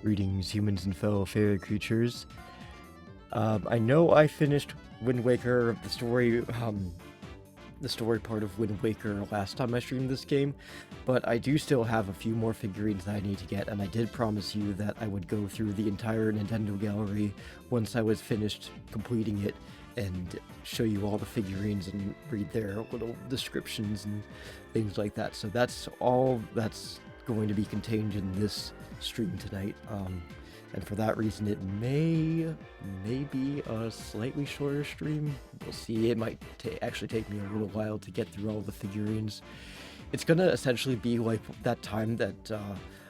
Greetings, humans and fellow fairy creatures. I know I finished Wind Waker, the story part of Wind Waker last time I streamed this game, but I do still have a few more figurines that I need to get, and I did promise you that I would go through the entire Nintendo gallery once I was finished completing it, and show you all the figurines and read their little descriptions and things like that. So that's all that's going to be contained in this stream tonight, and for that reason it may be a slightly shorter stream. We'll see. It might actually take me a little while to get through all the figurines. It's gonna essentially be like that time that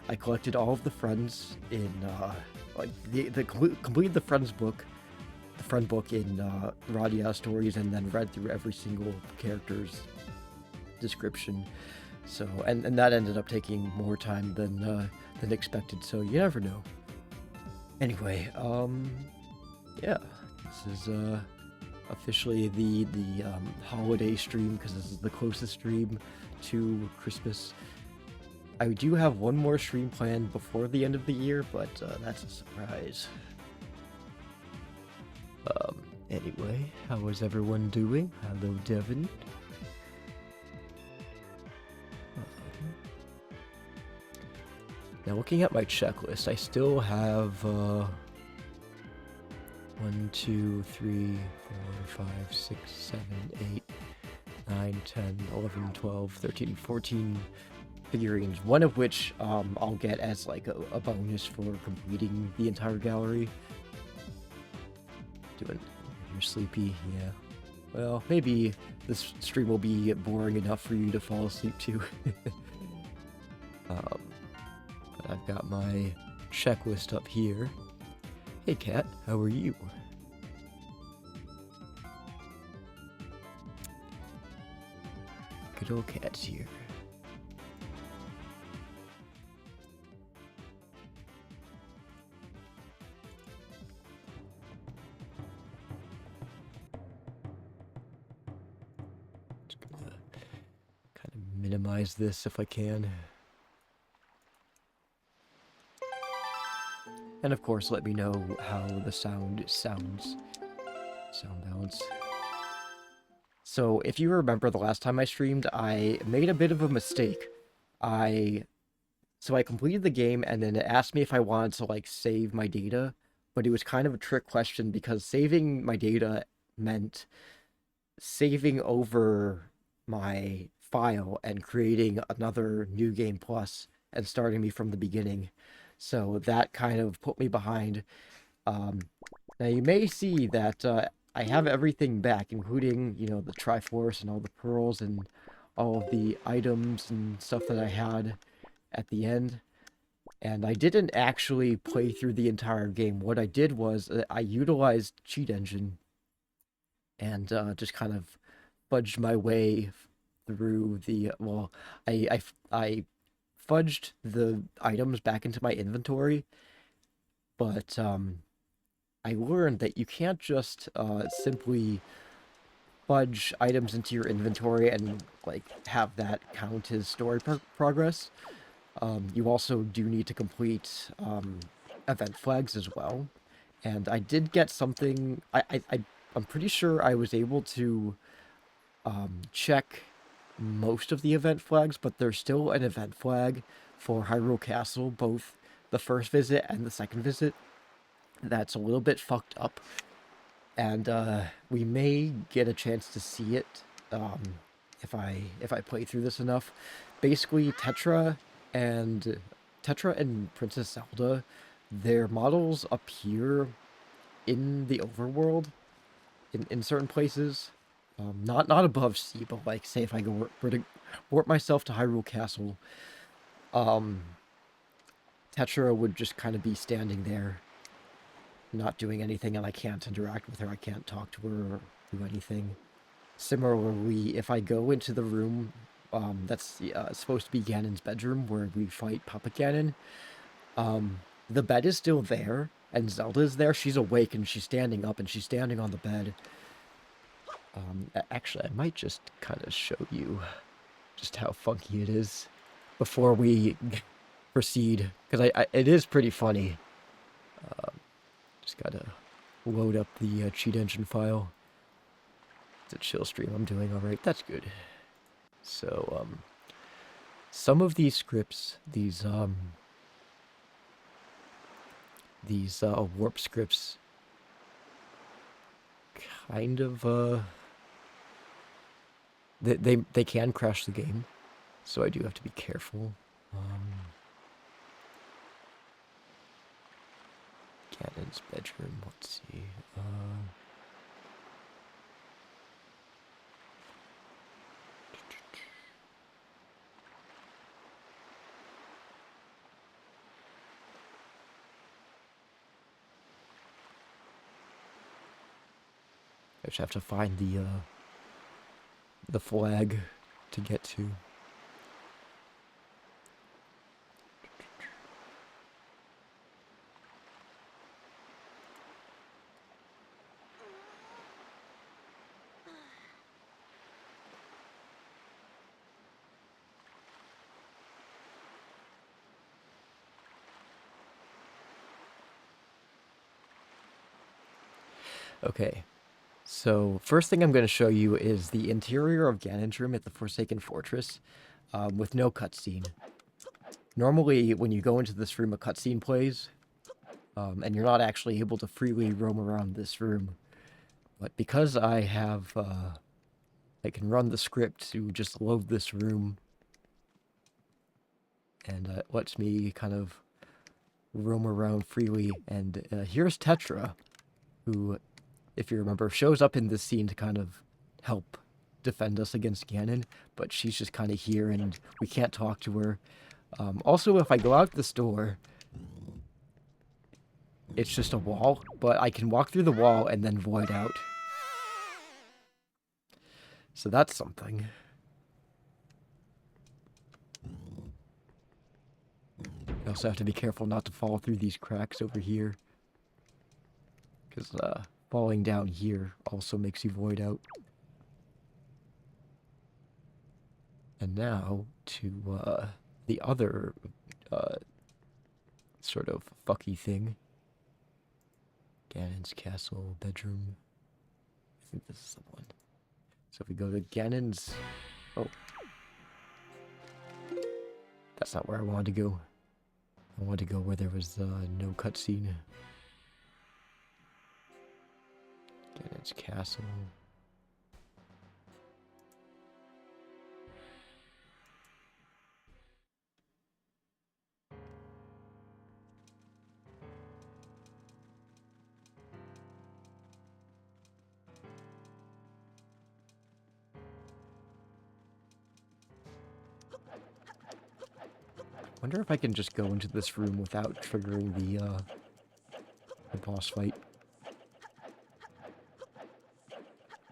I collected all of the friends in like completed the friend book in Radia Stories, and then read through every single character's description. So, and that ended up taking more time than expected, so you never know. Anyway, yeah, this is officially the holiday stream, because this is the closest stream to Christmas. I do have one more stream planned before the end of the year, but that's a surprise. Anyway, how is everyone doing? Hello, Devin. Now, looking at my checklist, I still have 1, 2, 3, 4, 5, 6, 7, 8, 9, 10, 11, 12, 13, 14 figurines, one of which I'll get as like a bonus for completing the entire gallery. You're sleepy, yeah. Well, maybe this stream will be boring enough for you to fall asleep to. But I've got my checklist up here. Hey cat, how are you? Good old cat's here. Just gonna kind of minimize this if I can. And of course, let me know how the sound sounds. Sound balance. So, if you remember the last time I streamed, I made a bit of a mistake. So I completed the game, and then it asked me if I wanted to, like, save my data, but it was kind of a trick question, because saving my data meant saving over my file and creating another New Game Plus and starting me from the beginning. So that kind of put me behind. Now you may see that I have everything back, including, you know, the Triforce and all the pearls and all of the items and stuff that I had at the end. And I didn't actually play through the entire game. What I did was I utilized Cheat Engine and just kind of fudged my way through the, well, I fudged the items back into my inventory, but I learned that you can't just simply fudge items into your inventory and like have that count as story progress. You also do need to complete event flags as well, and I did get something. I'm pretty sure I was able to check most of the event flags, but there's still an event flag for Hyrule Castle, both the first visit and the second visit, that's a little bit fucked up, and we may get a chance to see it if I play through this enough. Basically, Tetra and Princess Zelda, their models appear in the overworld in certain places. Not above sea, but like, say if I were to warp myself to Hyrule Castle, Tetra would just kind of be standing there, not doing anything, and I can't interact with her, I can't talk to her or do anything. Similarly, if I go into the room that's supposed to be Ganon's bedroom, where we fight Papa Ganon, the bed is still there, and Zelda's there. She's awake, and she's standing up, and she's standing on the bed. Actually, I might just kind of show you just how funky it is before we proceed, because it is pretty funny. Just gotta load up the cheat engine file. It's a chill stream I'm doing, alright, that's good. So, some of these scripts, these warp scripts, kind of, they can crash the game, so I do have to be careful. Cannon's bedroom, let's see. I just have to find the flag to get to. Okay, so first thing I'm going to show you is the interior of Ganon's room at the Forsaken Fortress, with no cutscene. Normally, when you go into this room, a cutscene plays, and you're not actually able to freely roam around this room. But because I have, I can run the script to just load this room, and it lets me kind of roam around freely. And here's Tetra, who, if you remember, shows up in this scene to kind of help defend us against Ganon, but she's just kind of here and we can't talk to her. Also, if I go out this door, it's just a wall, but I can walk through the wall and then void out. So that's something. I also have to be careful not to fall through these cracks over here, because falling down here also makes you void out. And now to the other sort of fucky thing. Ganon's castle bedroom. I think this is the one. So if we go to Ganon's... Oh. That's not where I wanted to go. I wanted to go where there was no cutscene. Ganon's castle. I wonder if I can just go into this room without triggering the boss fight.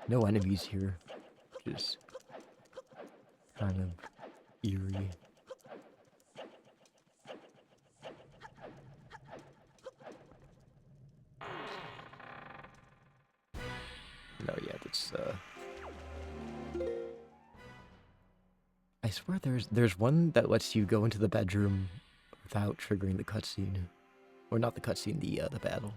No enemies here, which is kind of eerie. No, yeah, that's I swear there's one that lets you go into the bedroom without triggering the cutscene. Or not the cutscene, the battle.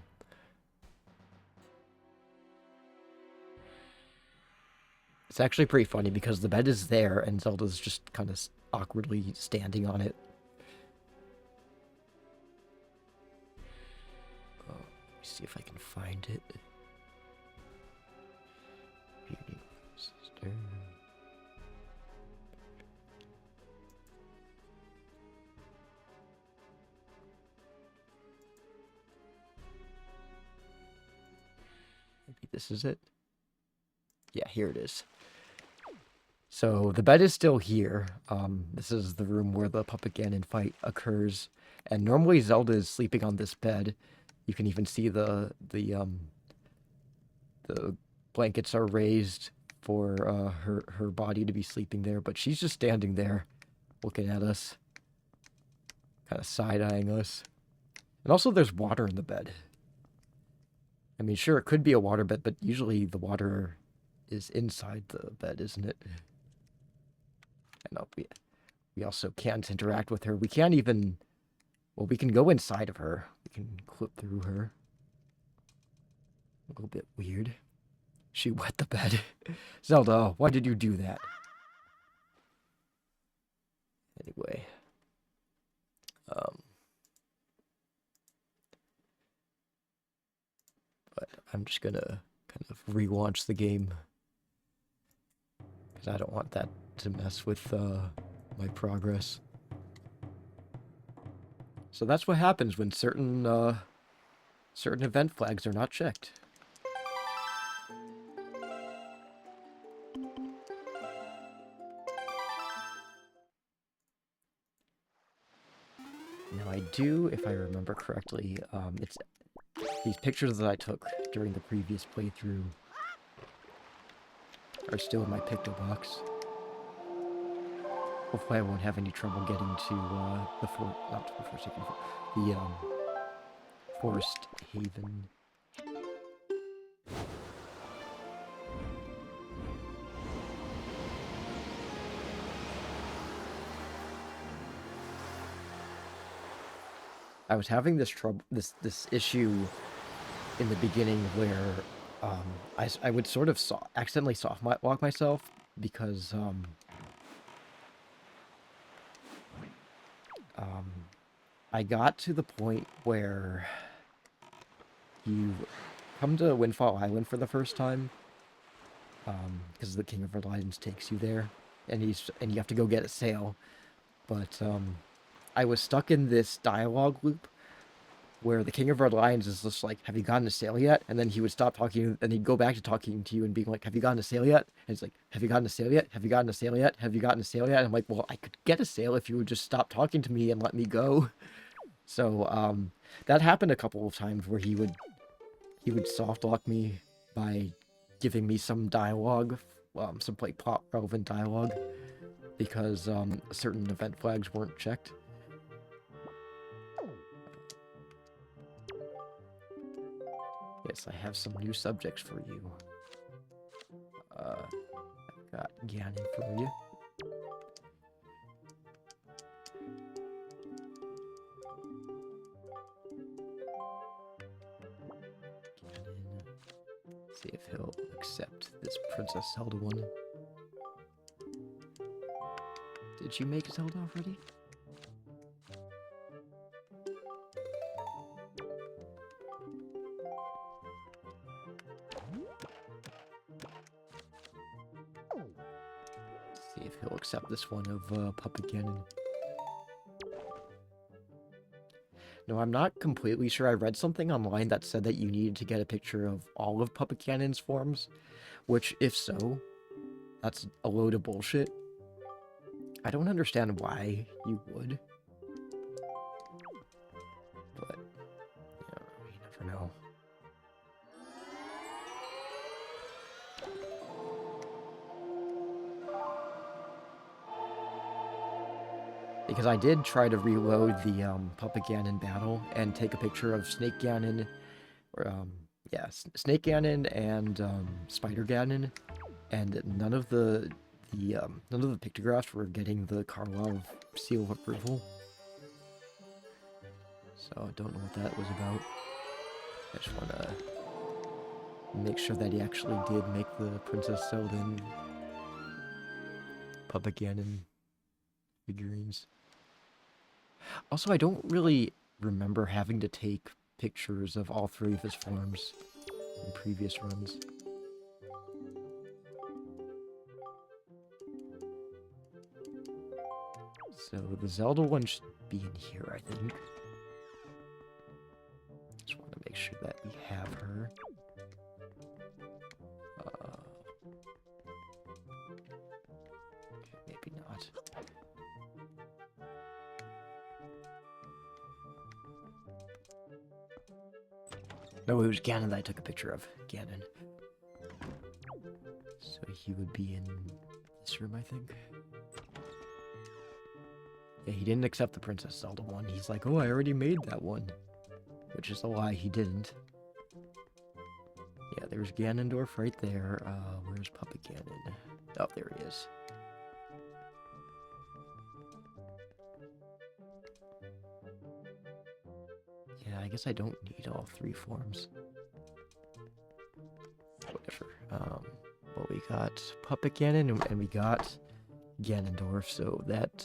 It's actually pretty funny because the bed is there and Zelda's just kind of awkwardly standing on it. Oh, let me see if I can find it. Beauty sister. Maybe this is it. Yeah, here it is. So the bed is still here. This is the room where the Puppet Ganon fight occurs. And normally Zelda is sleeping on this bed. You can even see the blankets are raised for her body to be sleeping there. But she's just standing there, looking at us, kind of side-eyeing us. And also there's water in the bed. I mean, sure, it could be a water bed, but usually the water is inside the bed, isn't it? And we also can't interact with her. We can't even Well, we can go inside of her. We can clip through her. A little bit weird. She wet the bed. Zelda, why did you do that? Anyway. But I'm just gonna kind of relaunch the game. Because I don't want that to mess with my progress. So that's what happens when certain event flags are not checked. Now I do, if I remember correctly, it's these pictures that I took during the previous playthrough are still in my picto box. Hopefully I won't have any trouble getting to the Forest Haven. I was having this issue in the beginning where I would sort of accidentally soft lock myself because I got to the point where you come to Windfall Island for the first time because the King of Red Lions takes you there, and you have to go get a sail. But I was stuck in this dialogue loop where the King of Red Lions is just like, have you gotten a sail yet? And then he would stop talking, and he'd go back to talking to you and being like, have you gotten a sail yet? And it's like, have you gotten a sail yet? Have you gotten a sail yet? Have you gotten a sail yet? And I'm like, well, I could get a sail if you would just stop talking to me and let me go. So that happened a couple of times where he would soft lock me by giving me some dialogue, some like plot relevant dialogue, because certain event flags weren't checked. Yes, I have some new subjects for you. I've got Ganon for you. Ganon. See if he'll accept this Princess Zelda one. Did you make Zelda already? See if he'll accept this one of Puppet Ganon. No, I'm not completely sure. I read something online that said that you needed to get a picture of all of Puppet Ganon's forms, which, if so, that's a load of bullshit. I don't understand why you would. But, you never know. Because I did try to reload the Puppet Ganon battle and take a picture of Snake Ganon, or Snake Ganon and Spider Ganon, and none of the pictographs were getting the Carlov seal of approval. So I don't know what that was about. I just want to make sure that he actually did make the Princess Zelda and Puppet Ganon figurines. Also, I don't really remember having to take pictures of all three of his forms in previous runs. So the Zelda one should be in here, I think. Just want to make sure that we have her. Okay, maybe not. No, it was Ganon that I took a picture of. Ganon. So he would be in this room, I think. Yeah, he didn't accept the Princess Zelda one. He's like, oh, I already made that one. Which is a lie, he didn't. Yeah, there's Ganondorf right there. Where's Puppet Ganon? Oh, there he is. I guess I don't need all 3 forms. Whatever. Well, we got Puppet Ganon and we got Ganondorf, so that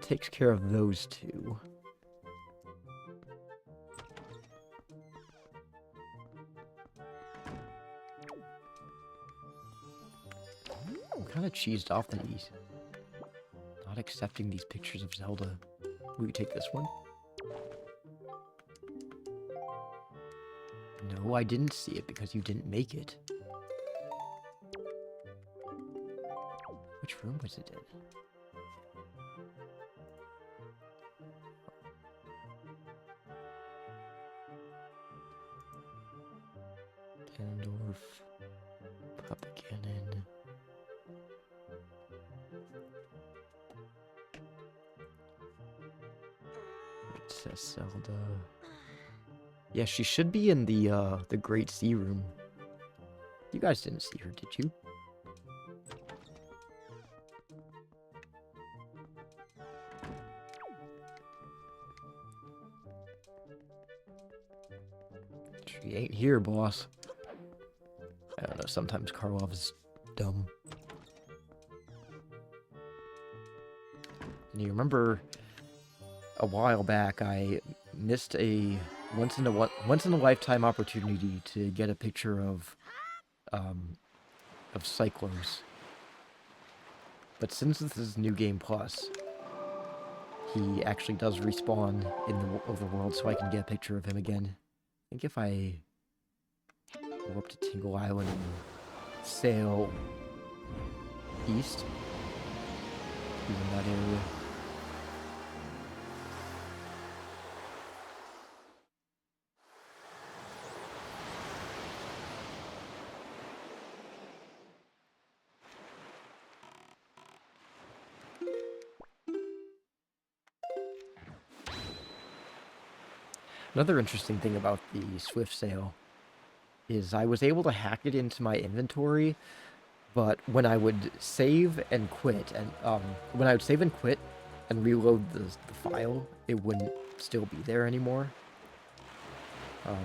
takes care of those 2. I'm kind of cheesed off that he's not accepting these pictures of Zelda. Will you take this one? No, I didn't see it because you didn't make it. Which room was it in? Ganondorf, Puppet Ganon. It says Zelda. Yeah, she should be in the Great Sea Room. You guys didn't see her, did you? She ain't here, boss. I don't know, sometimes Carlov is dumb. And you remember a while back I missed a once in a lifetime opportunity to get a picture of Cyclos. But since this is New Game Plus, he actually does respawn in the overworld, so I can get a picture of him again. I think if I go up to Tingle Island and sail east, he's in that area. Another interesting thing about the Swift Sail is I was able to hack it into my inventory, but when I would save and quit, and when I would save and quit and reload the file, it wouldn't still be there anymore.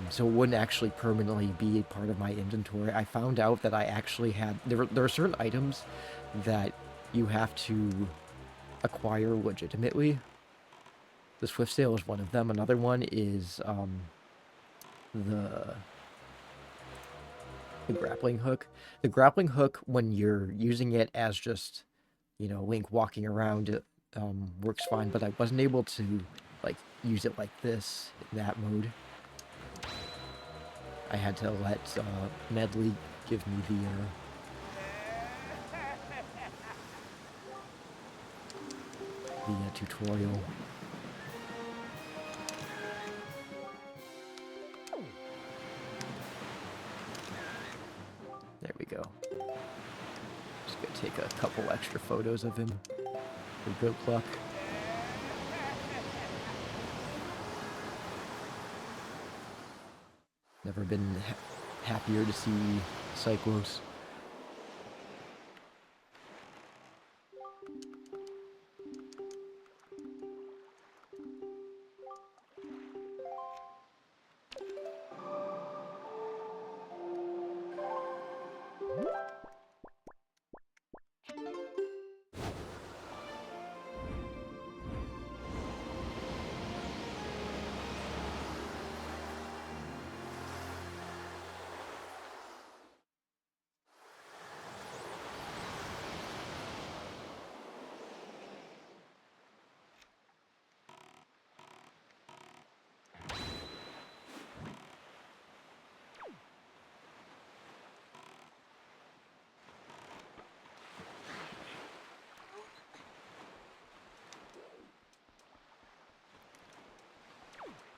So it wouldn't actually permanently be a part of my inventory. I found out that I actually had... There are certain items that you have to acquire legitimately. The Swift Sail is one of them. Another one is the grappling hook. The grappling hook, when you're using it as just, you know, Link walking around, works fine, but I wasn't able to, like, use it like this, in that mode. I had to let Medley give me the tutorial. There we go. Just gonna take a couple extra photos of him for good luck. Never been happier to see Cyclos.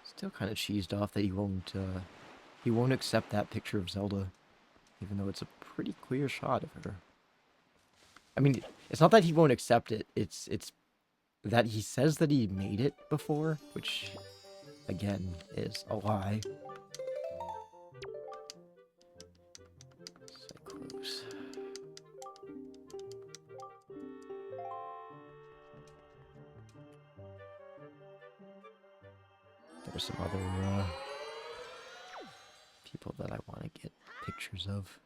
Still kind of cheesed off that he won't accept that picture of Zelda, even though it's a pretty clear shot of her. I mean, it's not that he won't accept it, it's that he says that he made it before, which, again, is a lie. So close. some other people that I want to get pictures of.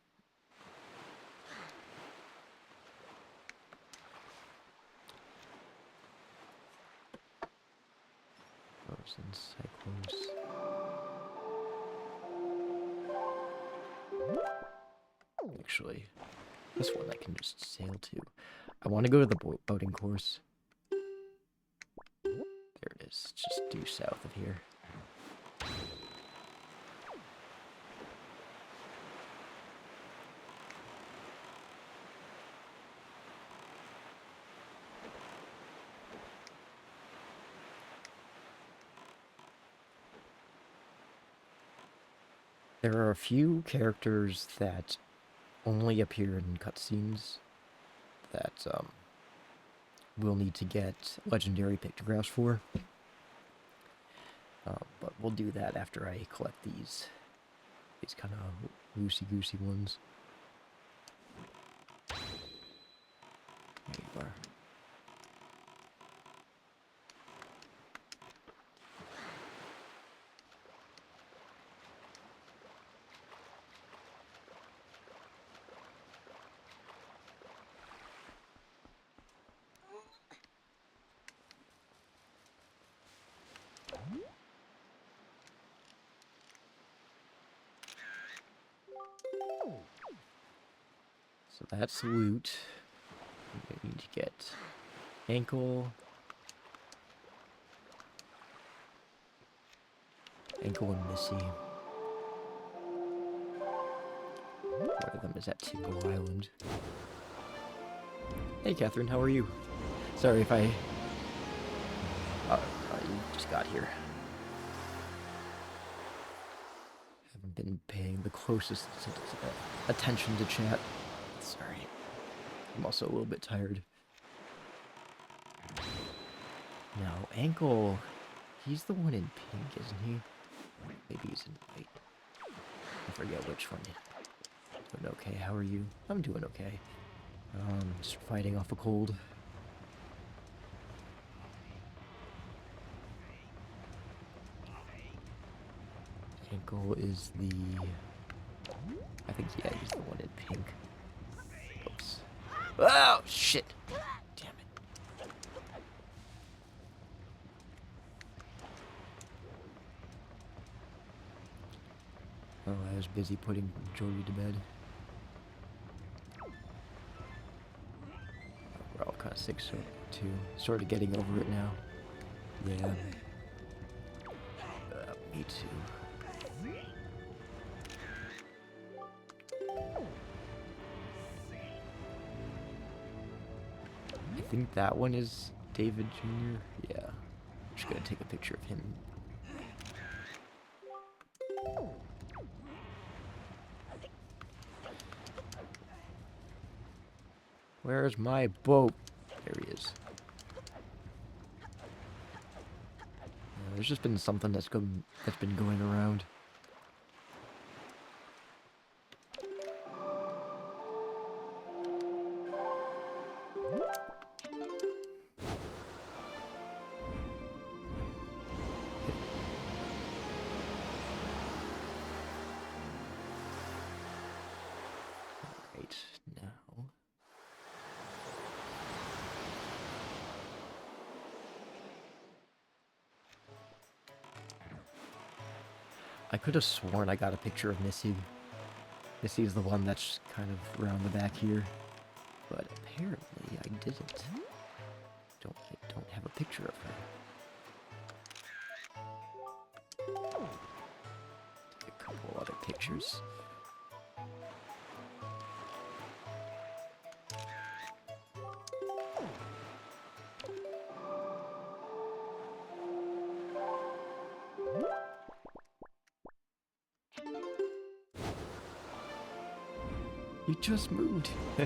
Frozen Cyclones. Actually, this one I can just sail to. I want to go to the boating course. There it is. It's just due south of here. There are a few characters that only appear in cutscenes that we'll need to get legendary pictographs for. But we'll do that after I collect these kind of loosey-goosey ones. There you are. So that's loot. We need to get ankle and Missy. One of them is at Tingle Island. Hey Catherine, how are you? Sorry if I... you just got here. Haven't been paying the closest attention to chat. Sorry. I'm also a little bit tired. Now, Ankle, he's the one in pink, isn't he? Maybe he's in white. I forget which one. Doing okay, how are you? I'm doing okay. Just fighting off a cold. Ankle is the... I think, yeah, he's the one in pink. Oops. Oh, shit! Damn it. Oh, I was busy putting Jody to bed. We're all kind of sick, so too. Sort of getting over it now. Yeah. Me too. I think that one is David Jr. Yeah. I'm just gonna take a picture of him. Where's my boat? There he is. There's just been something that's been going around. Right now. I could have sworn I got a picture of Missy. Missy is the one that's kind of around the back here, but apparently I didn't. I don't have a picture of her. Take a couple other pictures. You just moved. Yeah.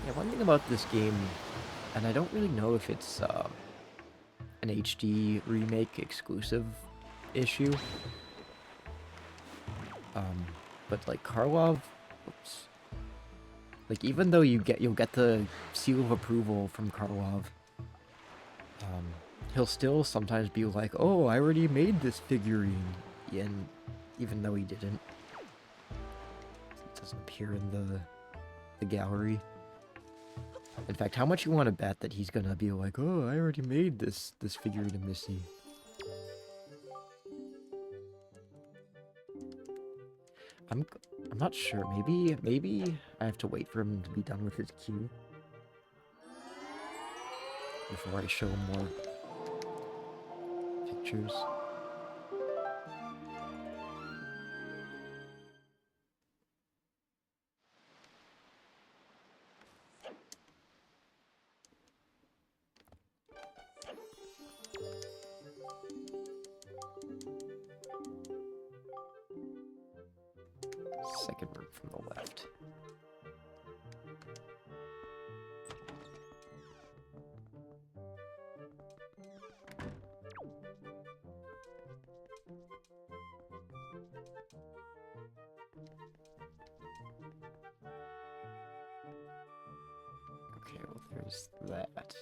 Yeah, one thing about this game, and I don't really know if it's an HD remake exclusive issue, but like Carlov, oops, Like, even though you'll get the seal of approval from Carlov, he'll still sometimes be like, "Oh, I already made this figurine," and even though he didn't, it doesn't appear in the gallery. In fact, how much you want to bet that he's gonna be like, "Oh, I already made this figurine of Missy." I'm not sure. Maybe I have to wait for him to be done with his queue before I show him more pictures. Second room from the left. Okay, well, there's that.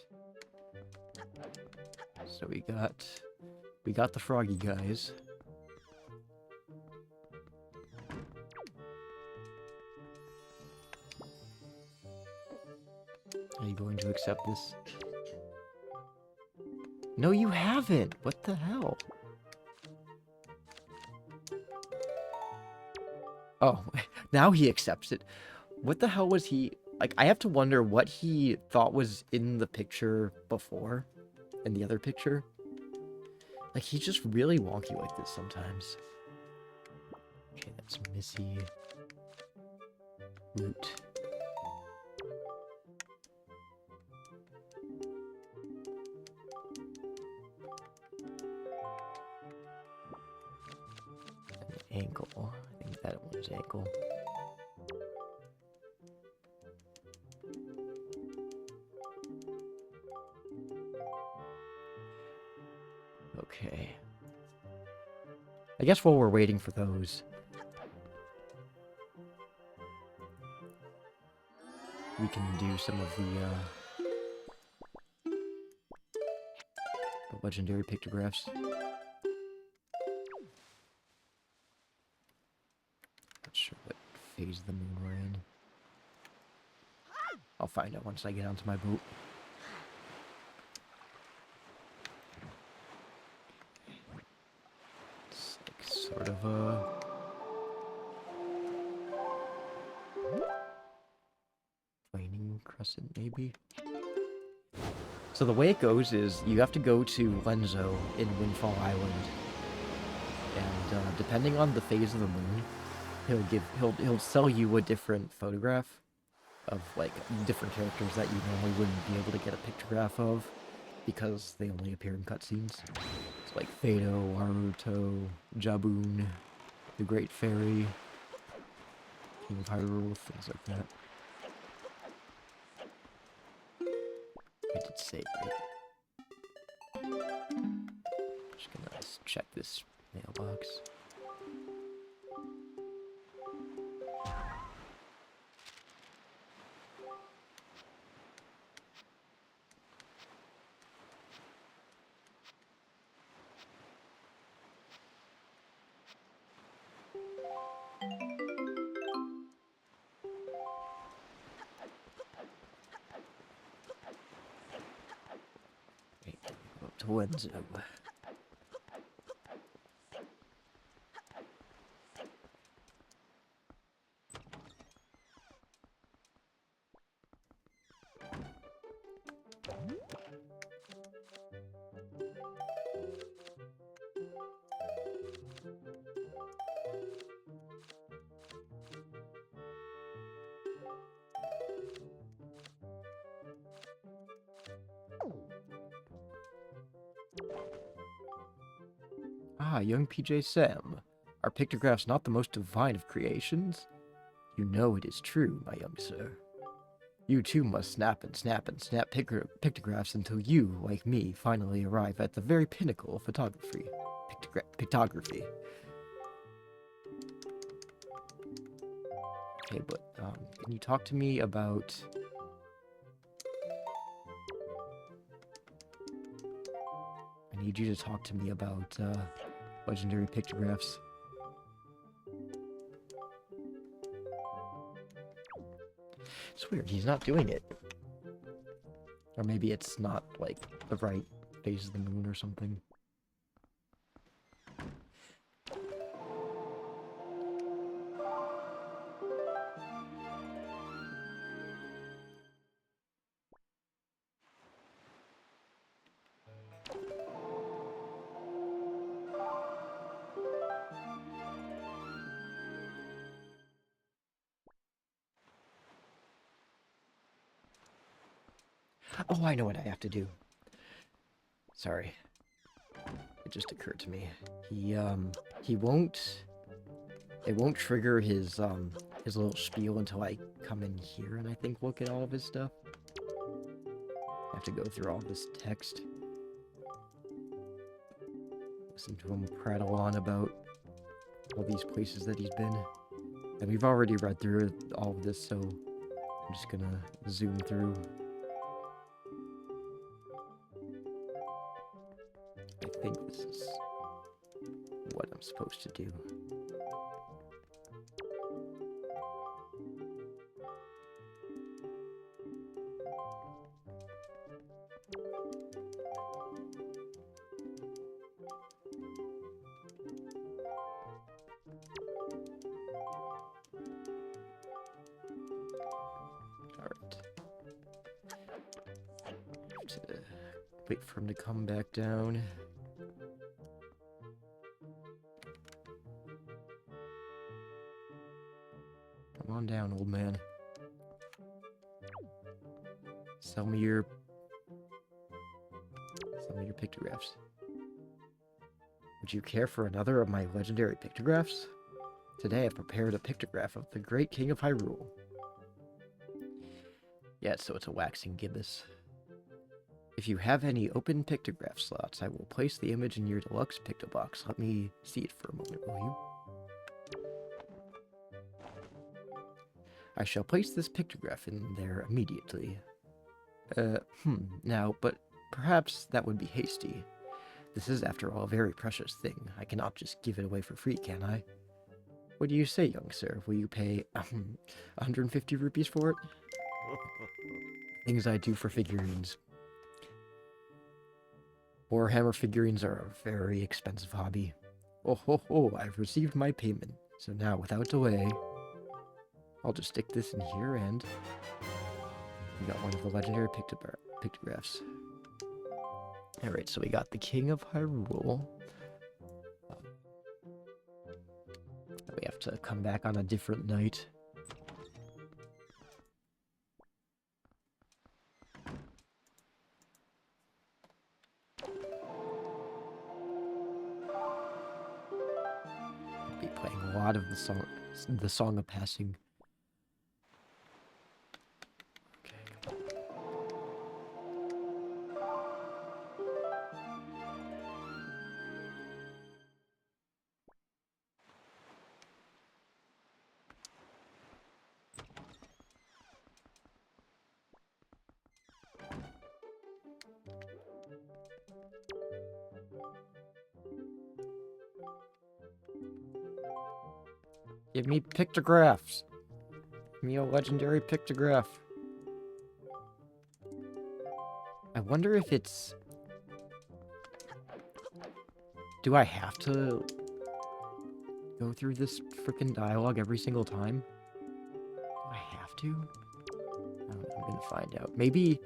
So we got the froggy guys. Are you going to accept this? No, you haven't! What the hell? Oh, now he accepts it. What the hell was he... Like, I have to wonder what he thought was in the picture before. In the other picture. Like, he's just really wonky like this sometimes. Okay, that's Missy. Loot. Ankle. I think that one's ankle. Okay. I guess while we're waiting for those, we can do some of the legendary pictographs. Not sure what phase of the moon we're in. I'll find out once I get onto my boat. It's like sort of a... waning crescent, maybe? So the way it goes is you have to go to Lenzo in Windfall Island, and depending on the phase of the moon, he'll sell you a different photograph of like different characters that you normally wouldn't be able to get a pictograph of because they only appear in cutscenes. It's like Fado, Naruto, Jaboon, the Great Fairy, King of Hyrule, things like that. I did say it. Just gonna check this mailbox. Okay, go up to Wenzo. Ah, young PJ Sam. Are pictographs not the most divine of creations? You know it is true, my young sir. You too must snap and snap and snap pictographs until you, like me, finally arrive at the very pinnacle of photography. Pictography. Okay, but can you talk to me about... I need you to talk to me about legendary pictographs. It's weird, he's not doing it. Or maybe it's not, like, the right phase of the moon or something. Oh, I know what I have to do. Sorry. It just occurred to me. He won't... It won't trigger his little spiel until I come in here and I think look at all of his stuff. I have to go through all this text. Listen to him prattle on about all these places that he's been. And we've already read through all of this, so I'm just gonna zoom through. I think this is what I'm supposed to do. Alright. Have to wait for him to come back down. Come on down, old man. Sell me your pictographs. Would you care for another of my legendary pictographs? Today I've prepared a pictograph of the great king of Hyrule. Yeah, so it's a waxing gibbous. If you have any open pictograph slots, I will place the image in your deluxe pictobox. Let me see it for a moment, will you? I shall place this pictograph in there immediately. Now, but perhaps that would be hasty. This is, after all, a very precious thing. I cannot just give it away for free, can I? What do you say, young sir? Will you pay 150 rupees for it? Things I do for figurines. Warhammer figurines are a very expensive hobby. Oh ho ho, I've received my payment. So now, without delay, I'll just stick this in here and... we got one of the legendary pictographs. Alright, so we got the King of Hyrule. We have to come back on a different night. I'll be playing a lot of the Song of Passing. Give me pictographs. Give me a legendary pictograph. I wonder if it's... do I have to go through this frickin' dialogue every single time? Do I have to? I'm gonna find out. Maybe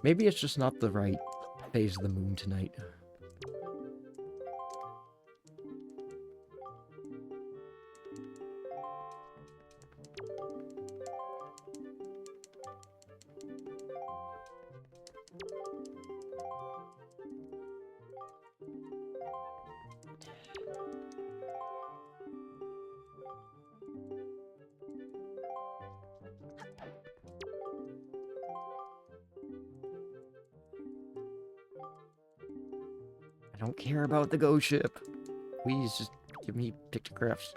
it's just not the right phase of the moon tonight. I don't care about the ghost ship. Please just give me pictographs.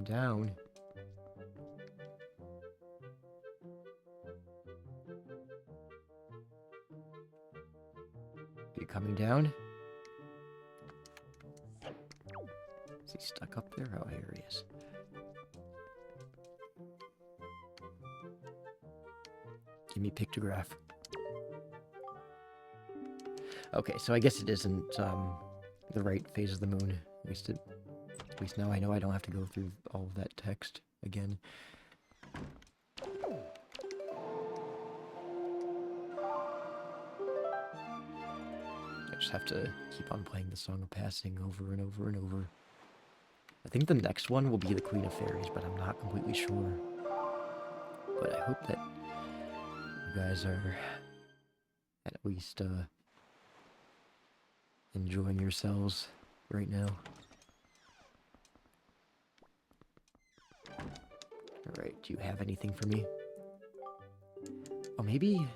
down. You coming down? Is he stuck up there? Oh, here he is. Give me pictograph. Okay, so I guess it isn't the right phase of the moon. At least now I know I don't have to go through all of that text again. I just have to keep on playing the Song of Passing over and over and over. I think the next one will be the Queen of Fairies, but I'm not completely sure. But I hope that you guys are at least enjoying yourselves right now. Alright, do you have anything for me? Oh, maybe...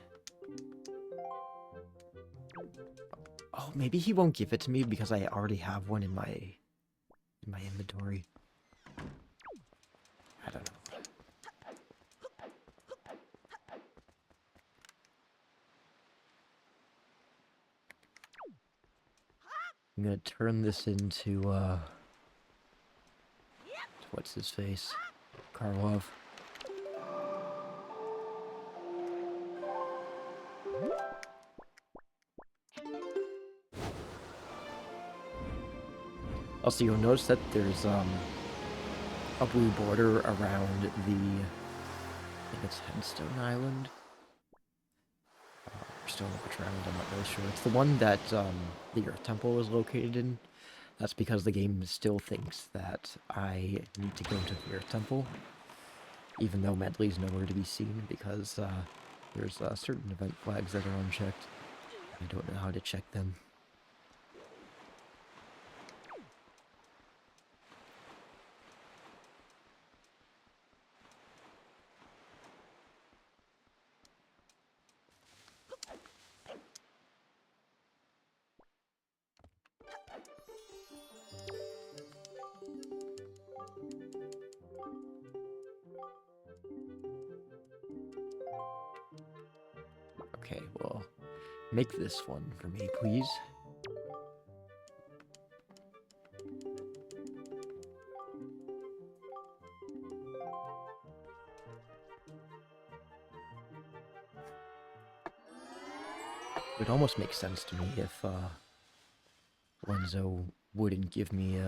Oh, maybe he won't give it to me because I already have one in my inventory. I don't know. I'm gonna turn this into, what's his face? Carlov. Also, you'll notice that there's, a blue border around the, I think it's Headstone Island? Stone Orchard Island, I'm not really sure. It's the one that, the Earth Temple is located in. That's because the game still thinks that I need to go to the Earth Temple, even though Medley's nowhere to be seen, because, there's, certain event flags that are unchecked. I don't know how to check them. Okay, well, make this one for me, please. It would almost make sense to me if, Lenzo wouldn't give me,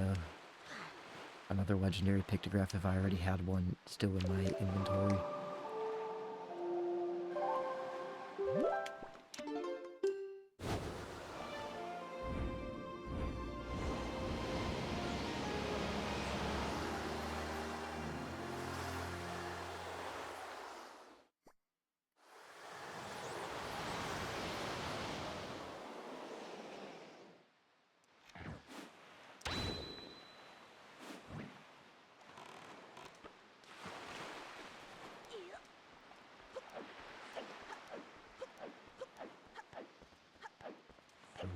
another legendary pictograph if I already had one still in my inventory.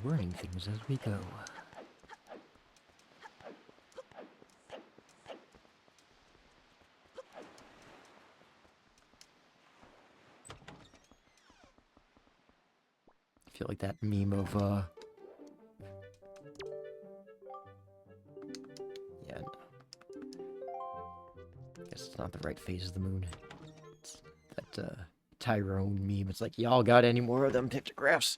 We're learning things as we go. I feel like that meme of, yeah, no. Guess it's not the right phase of the moon. It's that, Tyrone meme. It's like, y'all got any more of them pictographs?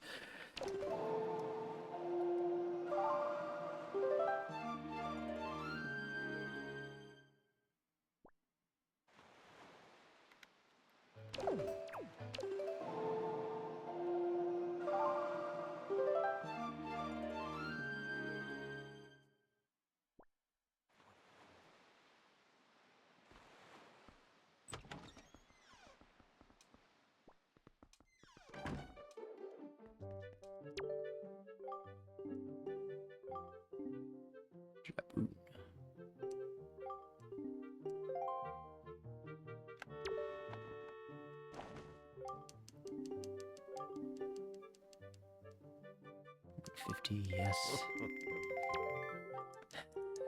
$50, yes.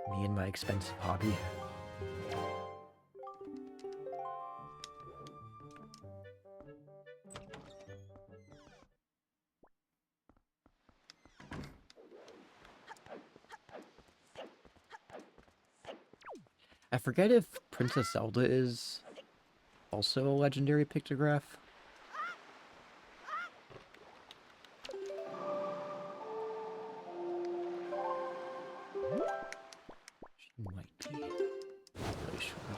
Me and my expensive hobby. I forget if Princess Zelda is also a legendary pictograph. She might be. I'm not really sure though.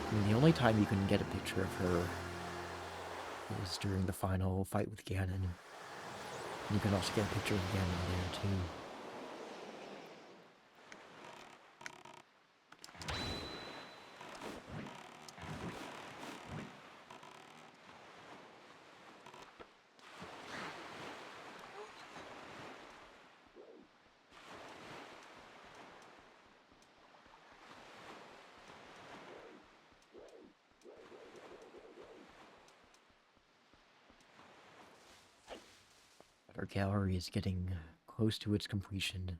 I mean, the only time you can get a picture of her is during the final fight with Ganon. You can also get a picture of Ganon there too. Our gallery is getting close to its completion.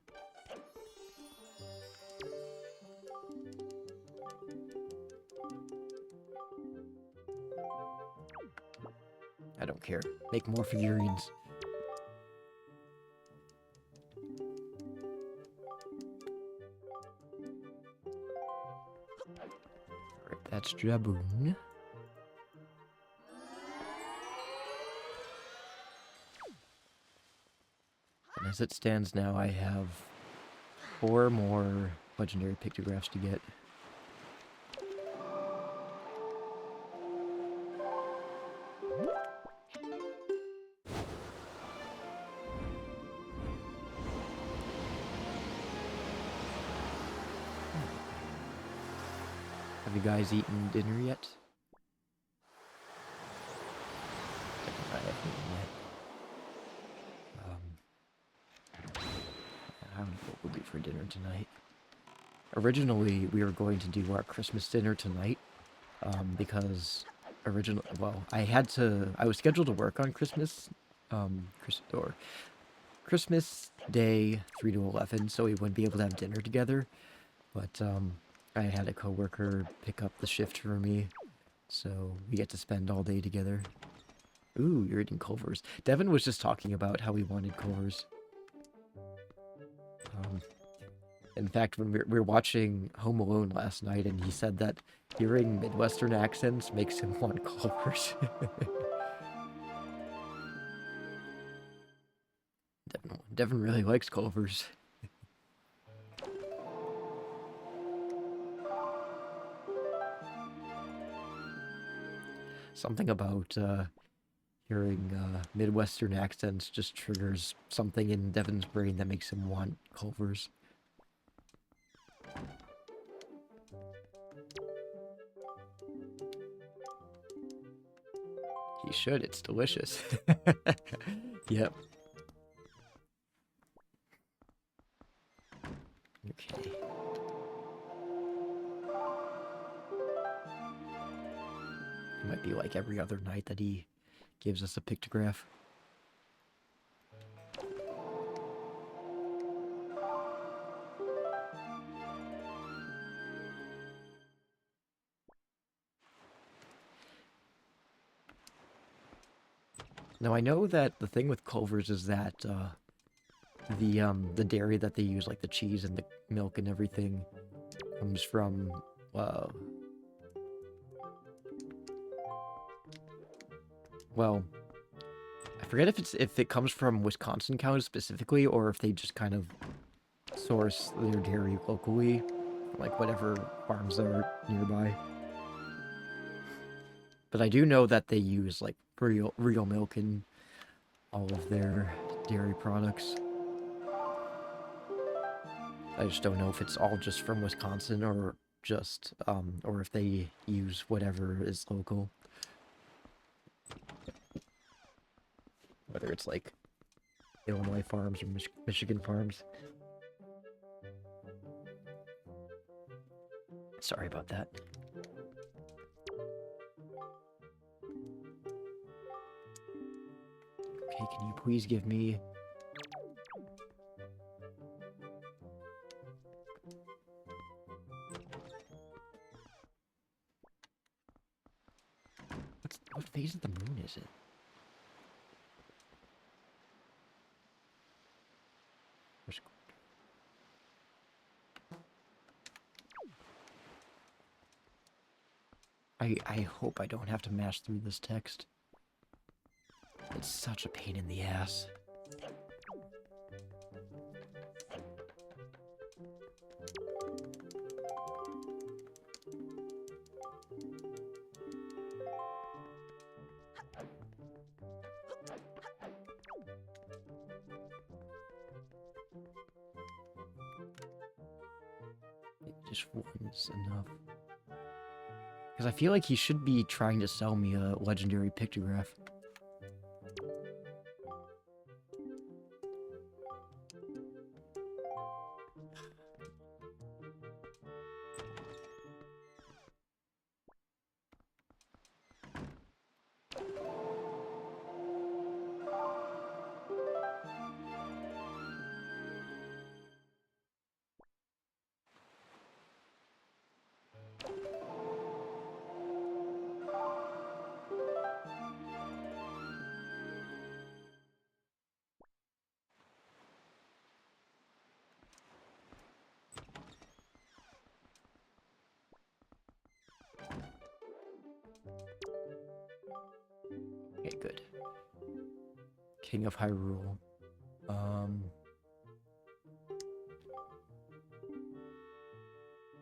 I don't care. Make more figurines. Alright, that's Jaboon. And as it stands now, I have 4 more legendary pictographs to get. Have you guys eaten dinner yet? I haven't eaten yet. I don't know what we'll do for dinner tonight. Originally, we were going to do our Christmas dinner tonight, because I was scheduled to work on Christmas, Christmas Day 3 to 11, so we wouldn't be able to have dinner together. But I had a coworker pick up the shift for me, so we get to spend all day together. Ooh, you're eating Culvers. Devin was just talking about how he wanted Culvers. In fact, when we were watching Home Alone last night, and he said that hearing Midwestern accents makes him want Culvers. Devin really likes Culvers. Something about hearing Midwestern accents just triggers something in Devin's brain that makes him want Culvers. You should, it's delicious. Yep. Okay. It might be like every other night that he gives us a pictograph. Now I know that the thing with Culver's is that the dairy that they use, like the cheese and the milk and everything, comes from well, I forget if it comes from Wisconsin cows specifically, or if they just kind of source their dairy locally, like whatever farms are nearby. But I do know that they use like real milk in all of their dairy products. I just don't know if it's all just from Wisconsin or just or if they use whatever is local. Whether it's like Illinois farms or Michigan farms. Sorry about that. Okay, can you please give me... What phase of the moon is it? I hope I don't have to mash through this text. It's such a pain in the ass. Just one is enough. Because I feel like he should be trying to sell me a legendary pictograph. Okay, good. King of Hyrule.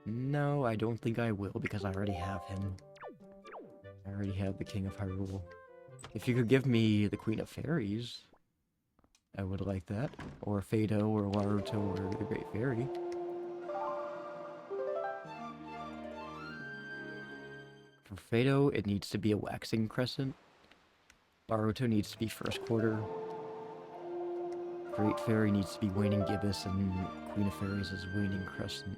No, I don't think I will, because I already have him. I already have the King of Hyrule. If you could give me the Queen of Fairies, I would like that. Or Fado, or Laruto, or the Great Fairy. For Fado, it needs to be a waxing crescent. Laruto needs to be first quarter. Great Fairy needs to be waning gibbous, and Queen of Fairies is waning crescent.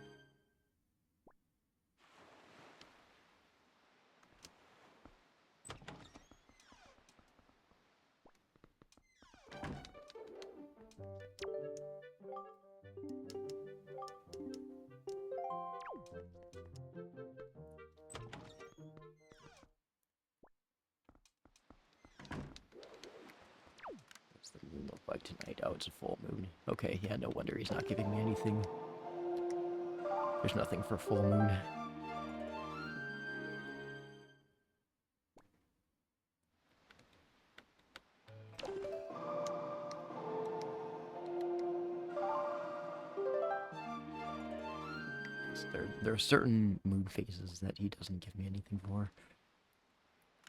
What's the moon look like tonight? Oh, it's a full moon. Okay, yeah, no wonder he's not giving me anything. There's nothing for full moon. There are certain moon phases that he doesn't give me anything for.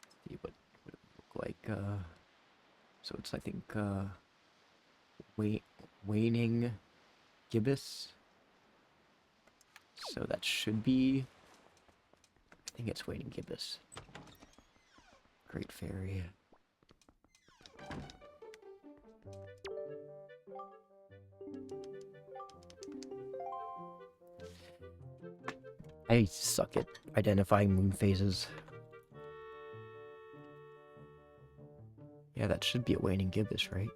Let's see what it would look like. So it's, I think, waning gibbous. So that should be, I think it's waning gibbous. Great Fairy. I suck at identifying moon phases. Yeah, that should be a waning gibbous, right?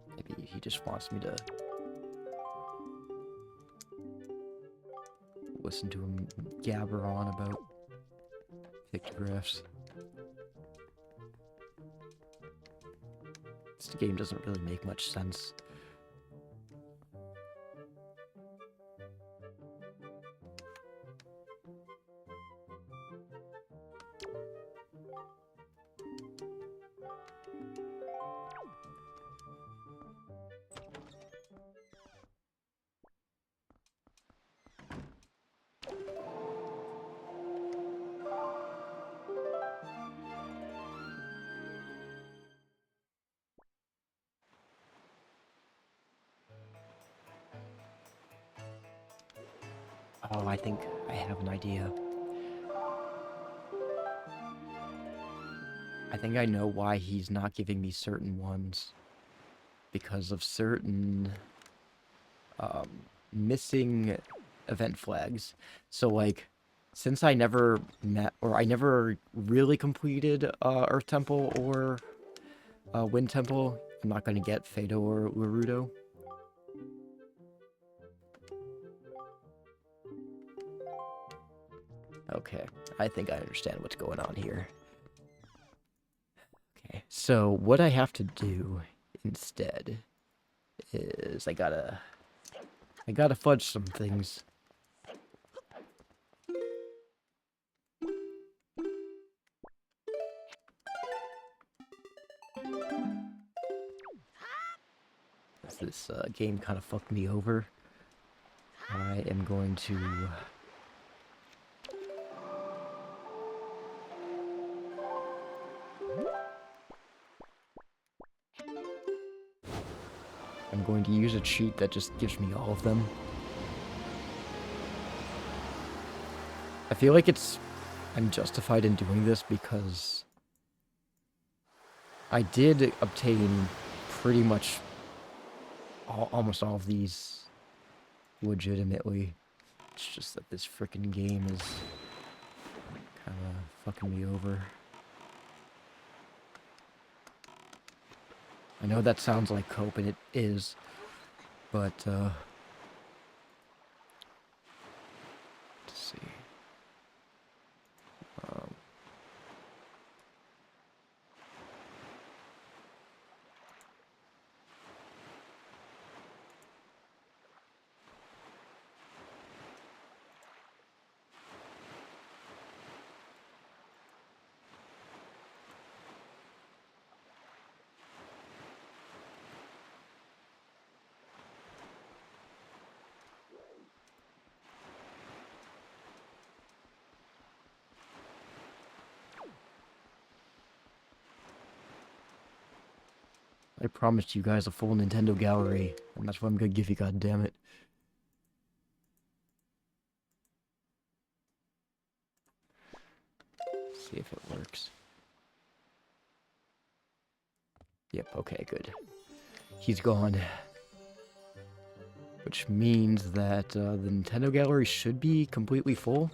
Maybe he just wants me to listen to him gabber on about pictographs. This game doesn't really make much sense. Oh, I think I have an idea. I think I know why he's not giving me certain ones. Because of certain missing event flags. So, like, since I never met, or I never really completed Earth Temple or Wind Temple, I'm not going to get Fado or Laruto. Okay, I think I understand what's going on here. Okay, so what I have to do instead is I gotta I gotta fudge some things. This game kind of fucked me over. I am going to... I'm going to use a cheat that just gives me all of them. I feel like I'm justified in doing this because I did obtain pretty much almost all of these legitimately. It's just that this frickin' game is kind of fucking me over. I know that sounds like cope, and it is, but, let's see. I promised you guys a full Nintendo gallery, and that's what I'm gonna give you, goddammit. See if it works. Yep, okay, good. He's gone. Which means that the Nintendo gallery should be completely full.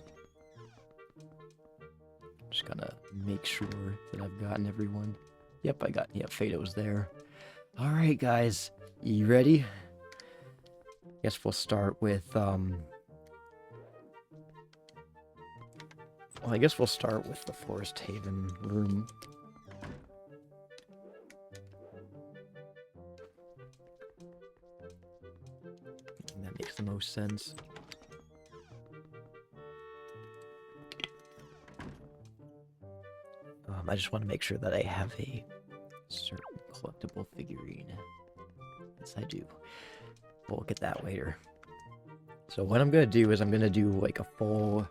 Just gonna make sure that I've gotten everyone. Yep, yep, Fado's there. Alright, guys. You ready? Guess we'll start with, well, I guess we'll start with the Forest Haven room. That makes the most sense. I just want to make sure that I have a certain collectible figurine. Yes, I do. We'll look at that later. So what I'm going to do is I'm going to do like a full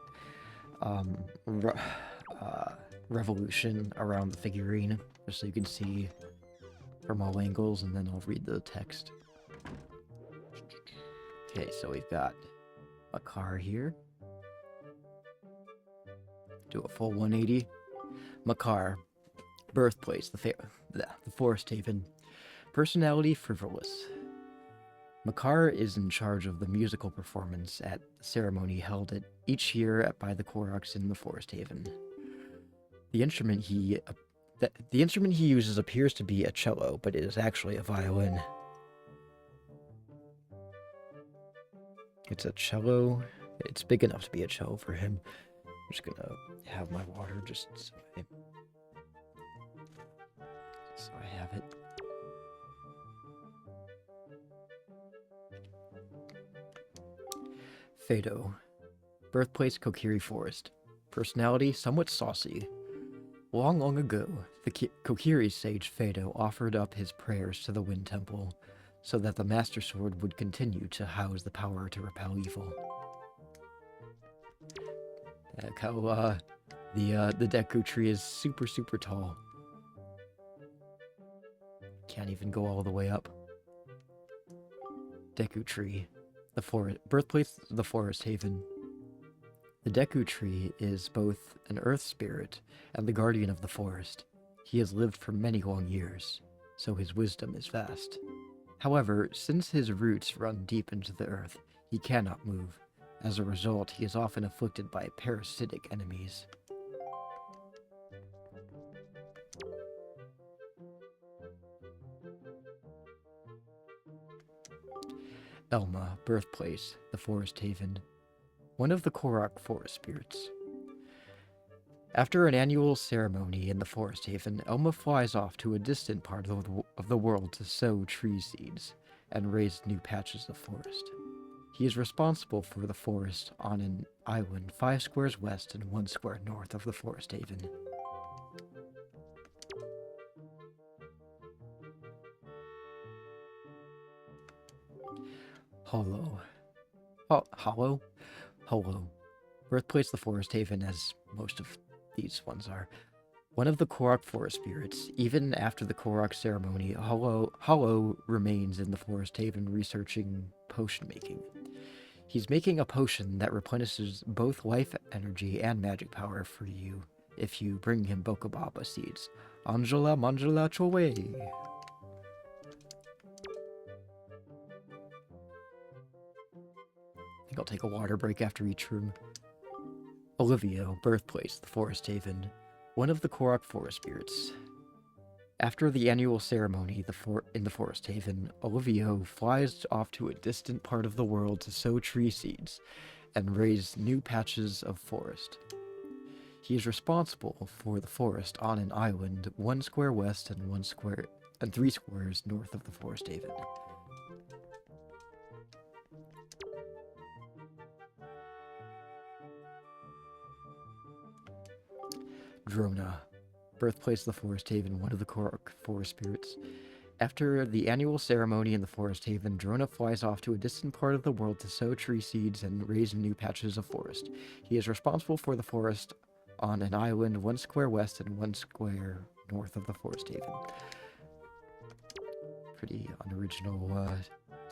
revolution around the figurine, just so you can see from all angles, and then I'll read the text. Okay, so we've got a car here. Do a full 180. Makar. Birthplace, the Forest Haven. Personality, frivolous. Makar is in charge of the musical performance at the ceremony held each year by the Koroks in the Forest Haven. The instrument he uses appears to be a cello, but it is actually a violin. It's a cello. It's big enough to be a cello for him. I'm just gonna have my water just so I have it. Fado. Birthplace, Kokiri Forest. Personality, somewhat saucy. Long, long ago, the Kokiri sage Fado offered up his prayers to the Wind Temple so that the Master Sword would continue to house the power to repel evil. Like how, the Deku tree is super, super tall. Can't even go all the way up. Deku tree. Birthplace, the Forest Haven. The Deku tree is both an earth spirit and the guardian of the forest. He has lived for many long years, so his wisdom is vast. However, since his roots run deep into the earth, he cannot move. As a result, he is often afflicted by parasitic enemies. Elma, birthplace, the Forest Haven. One of the Korok forest spirits. After an annual ceremony in the Forest Haven, Elma flies off to a distant part of the world to sow tree seeds and raise new patches of forest. He is responsible for the forest on an island 5 squares west and 1 square north of the forest haven. Hollow. Hollow? Hollow. Birthplace the forest haven, as most of these ones are. One of the Korok forest spirits. Even after the Korok ceremony, Hollow remains in the forest haven researching potion making. He's making a potion that replenishes both life energy and magic power for you if you bring him Bokobaba seeds. Angela Manjala Chowe. I think I'll take a water break after each room. Olivia, birthplace, the forest haven. One of the Korok forest spirits. After the annual ceremony in the forest haven, Olivia flies off to a distant part of the world to sow tree seeds and raise new patches of forest. He is responsible for the forest on an island 1 square west and 3 squares north of the forest haven. Drona, birthplace of the forest haven, one of the Korok forest spirits. After the annual ceremony in the forest haven, Drona flies off to a distant part of the world to sow tree seeds and raise new patches of forest. He is responsible for the forest on an island 1 square west and 1 square north of the forest haven. Pretty unoriginal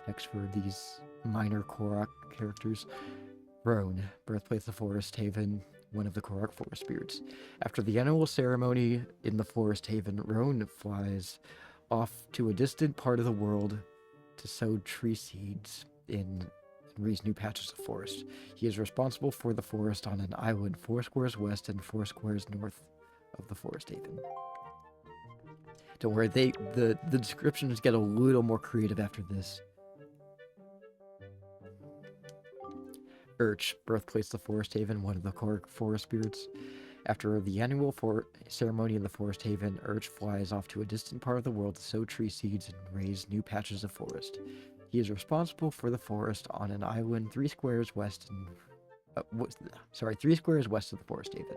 text for these minor Korok characters. Roan, birthplace of the forest haven, one of the Korok forest spirits. After the annual ceremony in the forest haven, Roan flies off to a distant part of the world to sow tree seeds and raise new patches of forest. He is responsible for the forest on an island 4 squares west and 4 squares north of the forest haven. Don't worry, the descriptions get a little more creative after this. Urch, birthplace of the forest haven, one of the Korok forest spirits. After the annual ceremony in the forest haven, Urch flies off to a distant part of the world to sow tree seeds and raise new patches of forest. He is responsible for the forest on an island 3 squares west and 3 squares west of the forest haven.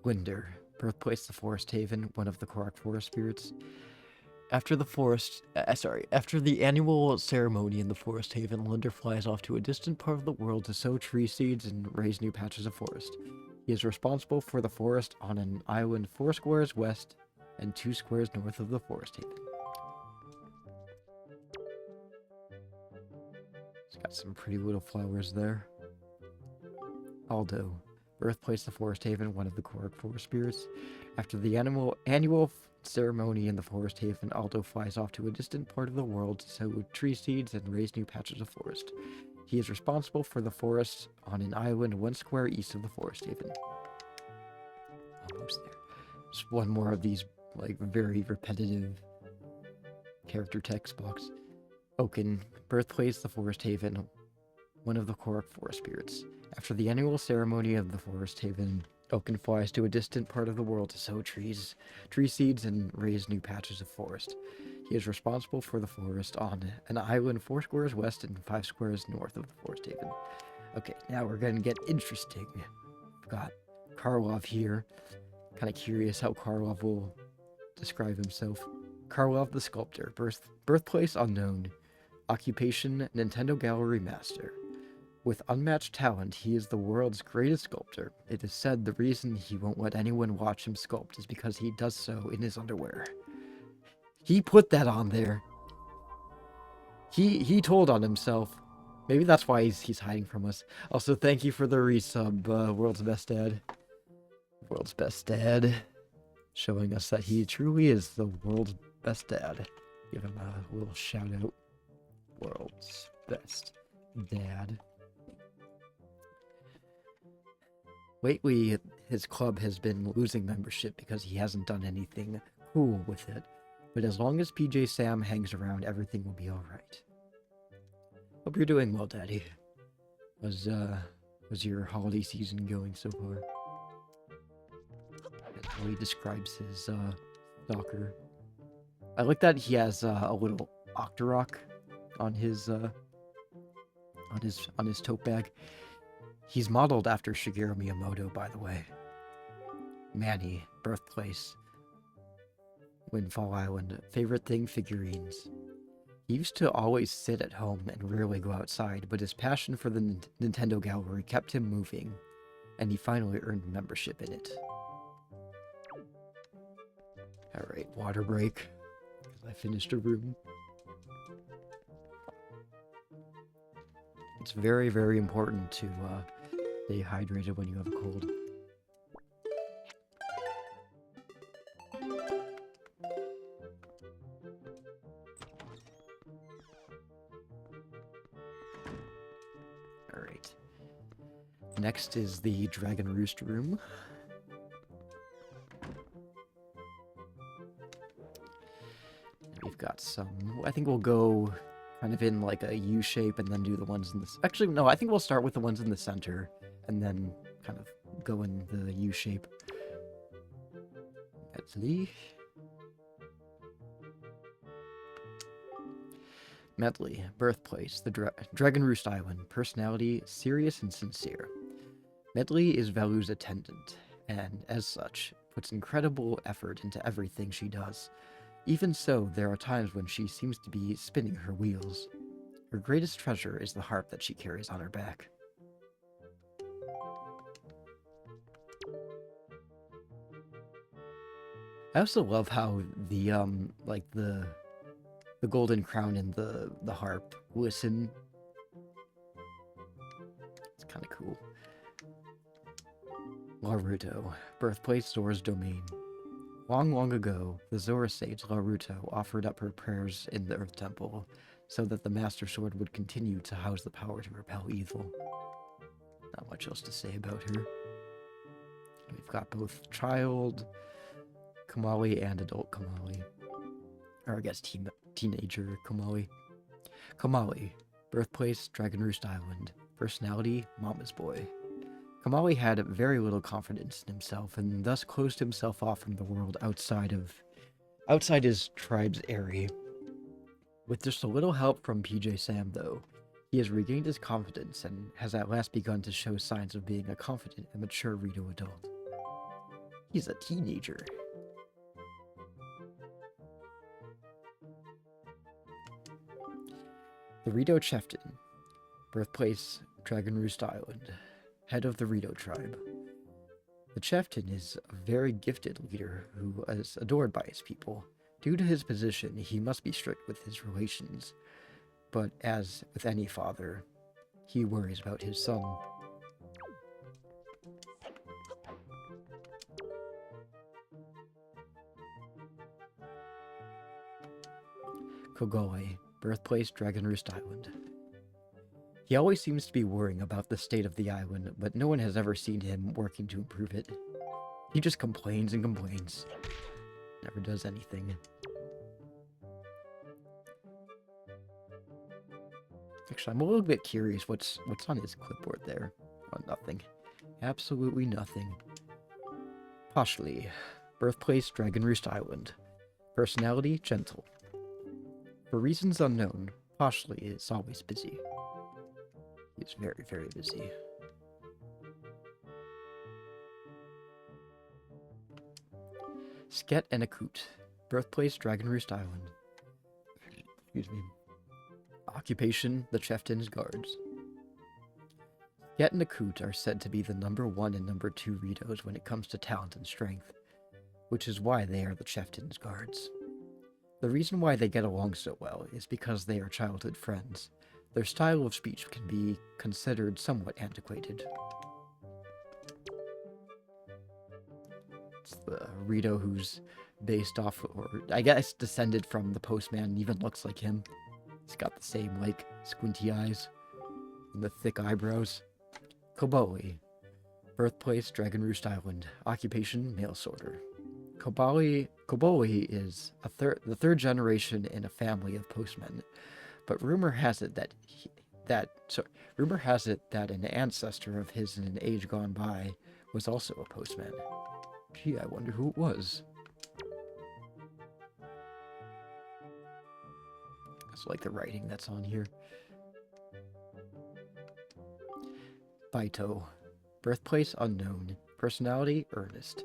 Winder, birthplace of the forest haven, one of the Korok forest spirits. After the annual ceremony in the forest haven, Linder flies off to a distant part of the world to sow tree seeds and raise new patches of forest. He is responsible for the forest on an island 4 squares west and 2 squares north of the forest haven. It's got some pretty little flowers there. Aldo, birthplace of the forest haven, one of the Korok forest spirits. After the annual ceremony in the forest haven, Aldo flies off to a distant part of the world to sow tree seeds and raise new patches of forest. He is responsible for the forest on an island 1 square east of the forest haven. Almost there. Just one more of these, like, very repetitive character text box. Oaken, birthplace of the forest haven, one of the Korok forest spirits. After the annual ceremony of the forest haven, Oaken flies to a distant part of the world to sow tree seeds and raise new patches of forest. He is responsible for the forest on an island 4 squares west and 5 squares north of the forest haven. Okay, now we're gonna get interesting. We've got Carlov here. Kind of curious how Carlov will describe himself. Carlov the sculptor, birthplace unknown, occupation Nintendo Gallery master. With unmatched talent, he is the world's greatest sculptor. It is said the reason he won't let anyone watch him sculpt is because he does so in his underwear. He put that on there. He told on himself. Maybe that's why he's hiding from us. Also, thank you for the resub, World's Best Dad. World's Best Dad. Showing us that he truly is the world's best dad. Give him a little shout out. World's Best Dad. Lately, his club has been losing membership because he hasn't done anything cool with it. But as long as PJ Sam hangs around, everything will be alright. Hope you're doing well, Daddy. Was your holiday season going so far? how he describes his stalker. I like that he has a little Octorok on his tote bag. He's modeled after Shigeru Miyamoto, by the way. Manny, birthplace. Windfall Island. Favorite thing, figurines. He used to always sit at home and rarely go outside, but his passion for the Nintendo Gallery kept him moving, and he finally earned membership in it. Alright, water break. I finished a room. It's very, very important to stay hydrated when you have a cold. Alright. Next is the Dragon Roost room. We've got some... I think we'll go kind of in like a U shape and then do the ones in the... Actually, no, I think we'll start with the ones in the center and then kind of go in the U shape. Medley. Medley, birthplace, the Dragon Roost Island. Personality, serious and sincere. Medley is Velu's attendant, and as such, puts incredible effort into everything she does. Even so, there are times when she seems to be spinning her wheels. Her greatest treasure is the harp that she carries on her back. I also love how the golden crown and the harp glisten. It's kind of cool. Laruto, birthplace Zora's domain. Long, long ago, the Zora sage Laruto offered up her prayers in the Earth Temple so that the Master Sword would continue to house the power to repel evil. Not much else to say about her. We've got both child Komali and adult Komali. Or I guess teenager Komali. Komali, birthplace Dragon Roost Island. Personality, Mama's boy. Komali had very little confidence in himself, and thus closed himself off from the world outside his tribe's area. With just a little help from PJ Sam, though, he has regained his confidence and has at last begun to show signs of being a confident and mature Rito adult. He's a teenager. The Rito Chieftain, birthplace Dragon Roost Island. Head of the Rito tribe. The chieftain is a very gifted leader who is adored by his people. Due to his position, he must be strict with his relations, but as with any father, he worries about his son. Kogole, birthplace Dragon Roost Island. He always seems to be worrying about the state of the island, but no one has ever seen him working to improve it. He just complains and complains. Never does anything. Actually, I'm a little bit curious what's on his clipboard there. Oh, nothing. Absolutely nothing. Poshli, birthplace Dragon Roost Island. Personality, gentle. For reasons unknown, Poshli is always busy. He's very, very busy. Sket and Akut, birthplace Dragon Roost Island. Excuse me. Occupation, the chieftain's guards. Sket and Akut are said to be the #1 and #2 Ritos when it comes to talent and strength, which is why they are the chieftain's guards. The reason why they get along so well is because they are childhood friends. Their style of speech can be considered somewhat antiquated. It's the Rito who's based off, or I guess descended from the postman, and even looks like him. He's got the same, like, squinty eyes and the thick eyebrows. Kobali, birthplace Dragon Roost Island. Occupation, mail sorter. Kobali is the third generation in a family of postmen. But rumor has it that an ancestor of his in an age gone by was also a postman. Gee, I wonder who it was. It's like the writing that's on here. Baito. Birthplace unknown. Personality earnest.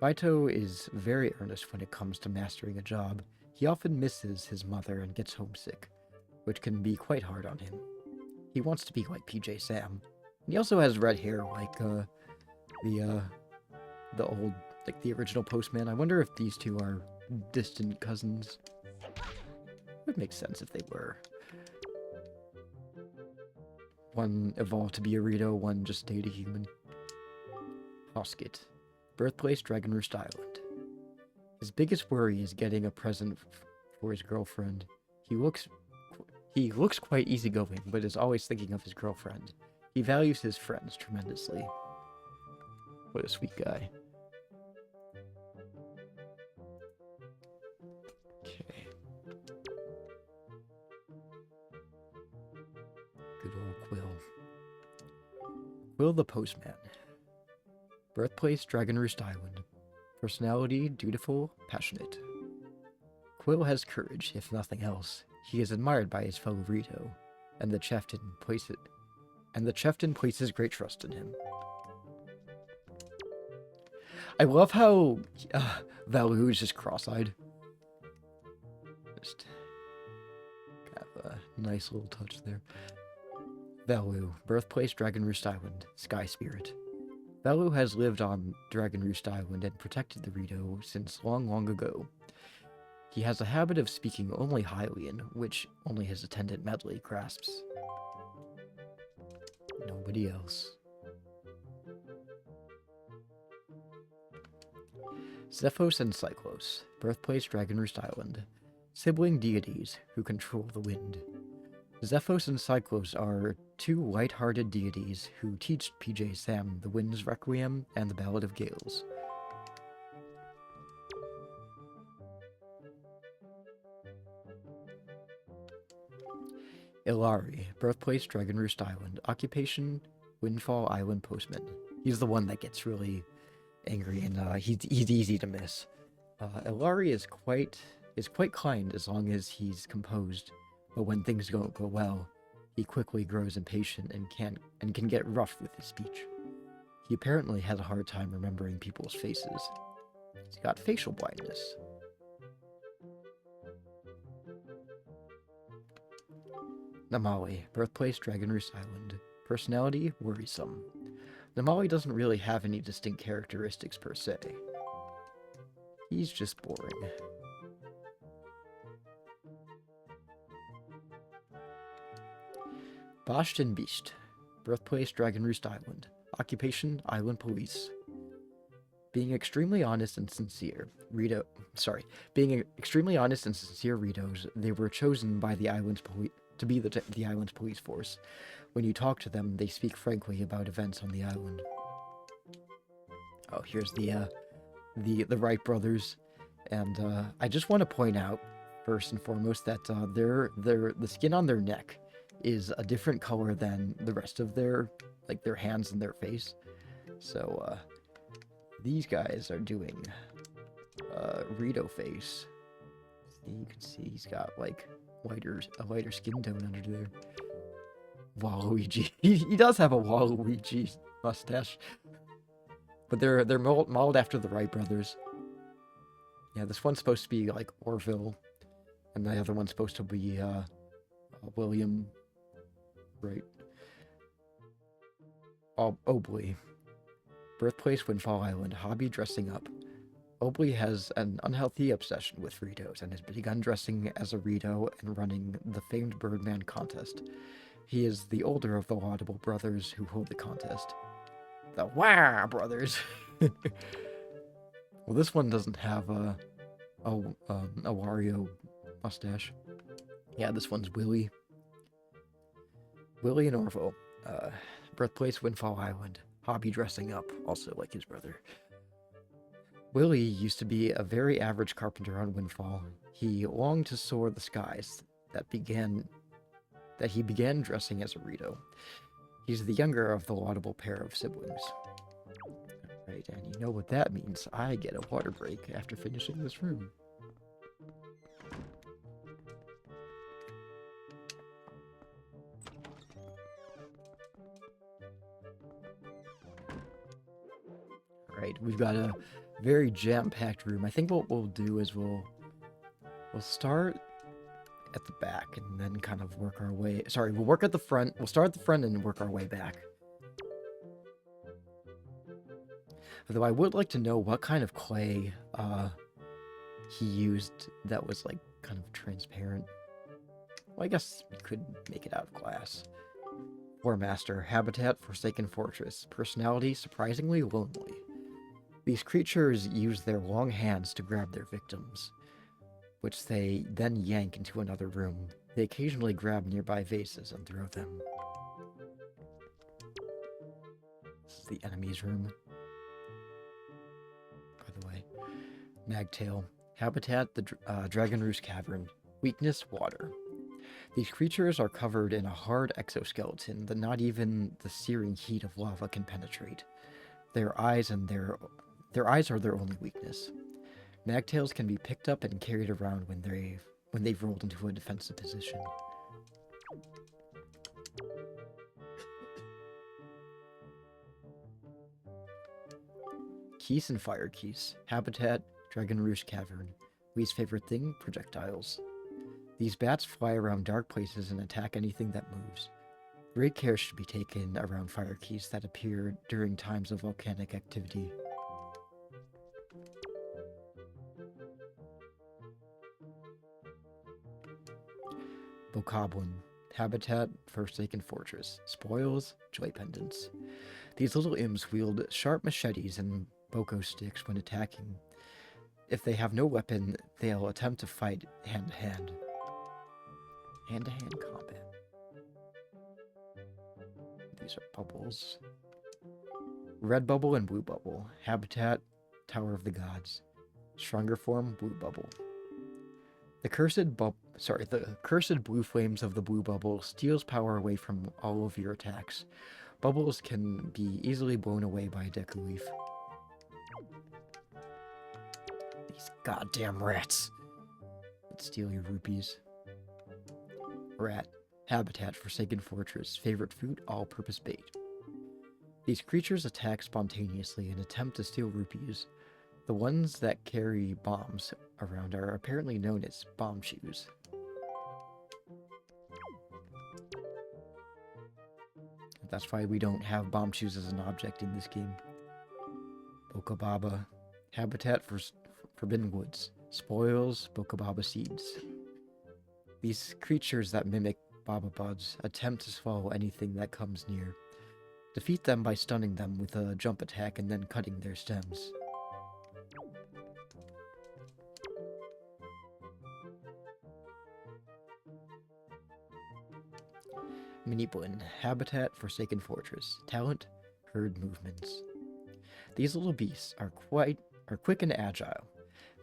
Baito is very earnest when it comes to mastering a job. He often misses his mother and gets homesick, which can be quite hard on him. He wants to be like PJ Sam. And he also has red hair like the old, like the original Postman. I wonder if these two are distant cousins. It would make sense if they were. One evolved to be a Rito, one just stayed a human. Hoskett. Birthplace, Dragonroost Island. His biggest worry is getting a present for his girlfriend. He looks quite easygoing, but is always thinking of his girlfriend. He values his friends tremendously. What a sweet guy. Okay. Good old Quill. Quill the Postman. Birthplace, Dragonroost Island. Personality, dutiful, passionate. Quill has courage, if nothing else. He is admired by his fellow Rito, and the chieftain places great trust in him. I love how Valu is just cross-eyed. Just have a nice little touch there. Valu, birthplace Dragonroost Island, Sky Spirit. Valu has lived on Dragonroost Island and protected the Rito since long, long ago. He has a habit of speaking only Hylian, which only his attendant Medley grasps. Nobody else. Zephos and Cyclos, birthplace Dragonroost Island. Sibling deities who control the wind. Zephos and Cyclos are two light-hearted deities who teach PJ Sam the Wind's Requiem and the Ballad of Gales. Ilari, birthplace Dragonroost Island. Occupation, Windfall Island Postman. He's the one that gets really angry, and he's easy to miss. Ilari is quite kind as long as he's composed, but when things don't go well, he quickly grows impatient and can get rough with his speech. He apparently has a hard time remembering people's faces. He's got facial blindness. Namali, birthplace Dragonroost Island. Personality, worrisome. Namali doesn't really have any distinct characteristics per se. He's just boring. Basht and Beast, birthplace Dragonroost Island. Occupation, Island Police. Being extremely honest and sincere Ritos, they were chosen by the island's to be the island's police force. When you talk to them, they speak frankly about events on the island. Oh, here's the Wright brothers, and I just want to point out first and foremost that the skin on their neck is a different color than the rest of their hands and their face. So these guys are doing Rito face. You can see he's got like a lighter skin tone under there. Waluigi. He does have a Waluigi mustache. But they're modeled after the Wright brothers. Yeah, this one's supposed to be like Orville, and the other one's supposed to be William Wright. Obley. Birthplace Windfall Island. Hobby dressing up. Obley has an unhealthy obsession with Ritos and has begun dressing as a Rito and running the famed Birdman contest. He is the older of the laudable brothers who hold the contest. The Wah brothers! Well, this one doesn't have a Wario mustache. Yeah, this one's Willy. Willy and Orville. Birthplace Windfall Island. Hobby dressing up, also like his brother. Willy used to be a very average carpenter on Windfall. He longed to soar the skies that he began dressing as a Rito. He's the younger of the laudable pair of siblings. Right. Alright, and you know what that means. I get a water break after finishing this room. Alright, we've got a very jam-packed room. I think what we'll do is we'll start at the back and then kind of work our way... Sorry, we'll work at the front. We'll start at the front and work our way back. Although I would like to know what kind of clay he used that was, like, kind of transparent. Well, I guess you could make it out of glass. War Master, Habitat, Forsaken Fortress. Personality, surprisingly lonely. These creatures use their long hands to grab their victims, which they then yank into another room. They occasionally grab nearby vases and throw them. This is the enemy's room, by the way. Magtail. Habitat, the Dragon Roost Cavern. Weakness, water. These creatures are covered in a hard exoskeleton that not even the searing heat of lava can penetrate. Their eyes are their only weakness. Magtails can be picked up and carried around when they've rolled into a defensive position. Keys and fire keys. Habitat, Dragon Roost Cavern. Least favorite thing, projectiles. These bats fly around dark places and attack anything that moves. Great care should be taken around fire keys that appear during times of volcanic activity. Bokoblin. Habitat, Forsaken Fortress. Spoils, joy pendants. These little imps wield sharp machetes and boko sticks when attacking. If they have no weapon, they'll attempt to fight hand-to-hand. Hand-to-hand combat. These are bubbles. Red bubble and blue bubble. Habitat, Tower of the Gods. Stronger form, blue bubble. The cursed blue flames of the blue bubble steals power away from all of your attacks. Bubbles can be easily blown away by a Deku Leaf. These goddamn rats. Let's steal your rupees. Rat. Habitat, Forsaken Fortress. Favorite food, all-purpose bait. These creatures attack spontaneously and attempt to steal rupees. The ones that carry bombs around are apparently known as bomb shoes. That's why we don't have bomb shoes as an object in this game. Bokobaba. Habitat for Forbidden Woods. Spoils, Bokobaba seeds. These creatures that mimic Baba Buds attempt to swallow anything that comes near. Defeat them by stunning them with a jump attack and then cutting their stems. Miniblin. Habitat, Forsaken Fortress. Talent, Herd Movements. These little beasts are quick and agile.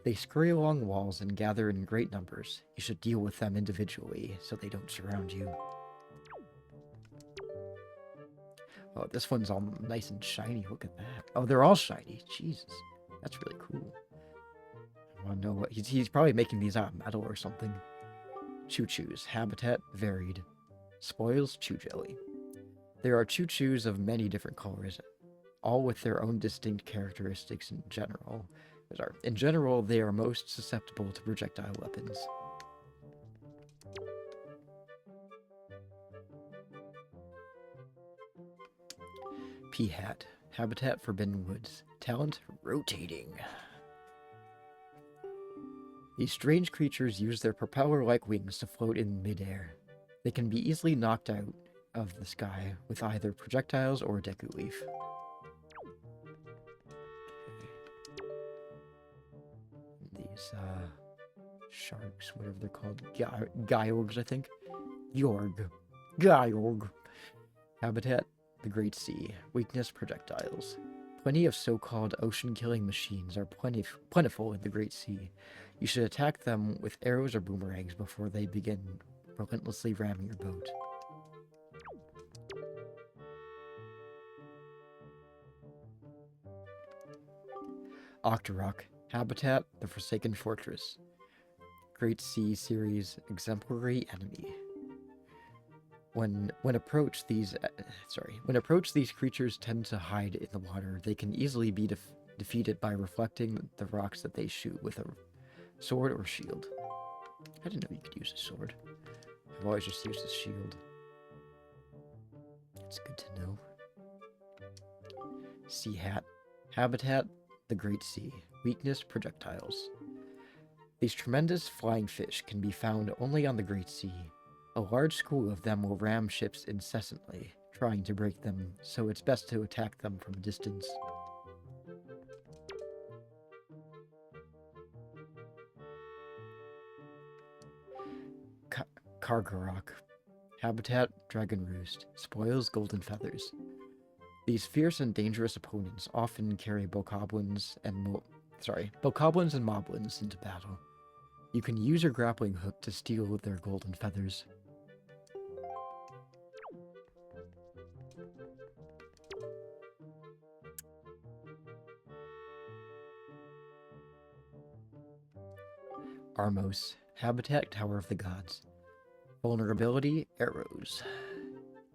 They scurry along walls and gather in great numbers. You should deal with them individually so they don't surround you. Oh, this one's all nice and shiny. Look at that. Oh, they're all shiny. Jesus. That's really cool. I want to know what... He's probably making these out of metal or something. Choo-choos. Habitat, varied. Spoils, chew jelly. There are choo-choos of many different colors, all with their own distinct characteristics in general. In general, they are most susceptible to projectile weapons. Peahat. Habitat, Forbidden Woods. Talent, rotating. These strange creatures use their propeller-like wings to float in midair. They can be easily knocked out of the sky with either projectiles or a Deku Leaf. These, sharks, whatever they're called. Gyorgs, I think. Gyorg. Habitat, the Great Sea. Weakness, projectiles. Plenty of so-called ocean-killing machines are plentiful in the Great Sea. You should attack them with arrows or boomerangs before they begin relentlessly ramming your boat. Octorok. Habitat, the Forsaken Fortress. Great Sea Series exemplary enemy. When approached, these creatures tend to hide in the water. They can easily be defeated by reflecting the rocks that they shoot with a sword or shield. I didn't know you could use a sword. I've always just used a shield. It's good to know. Sea Hat. Habitat, the Great Sea. Weakness, projectiles. These tremendous flying fish can be found only on the Great Sea. A large school of them will ram ships incessantly, trying to break them, so it's best to attack them from a distance. Kargarok. Habitat, Dragon Roost. Spoils, golden feathers. These fierce and dangerous opponents often carry bokoblins and moblins into battle. You can use your grappling hook to steal their golden feathers. Armos. Habitat, Tower of the Gods. Vulnerability, arrows.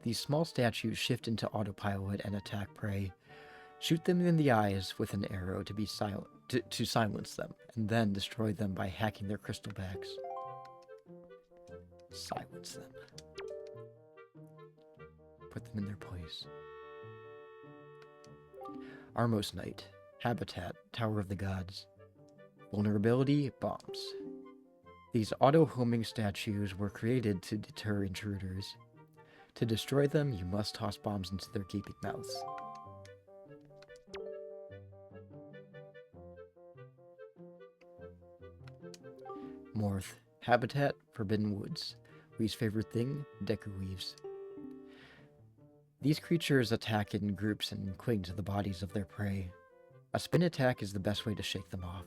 These small statues shift into autopilot and attack prey. Shoot them in the eyes with an arrow to silence them, and then destroy them by hacking their crystal backs. Silence them. Put them in their place. Armos Knight. Habitat, Tower of the Gods. Vulnerability, bombs. These auto-homing statues were created to deter intruders. To destroy them, you must toss bombs into their gaping mouths. Morth. Habitat, Forbidden Woods. Least favorite thing, Deku Weaves. These creatures attack in groups and cling to the bodies of their prey. A spin attack is the best way to shake them off.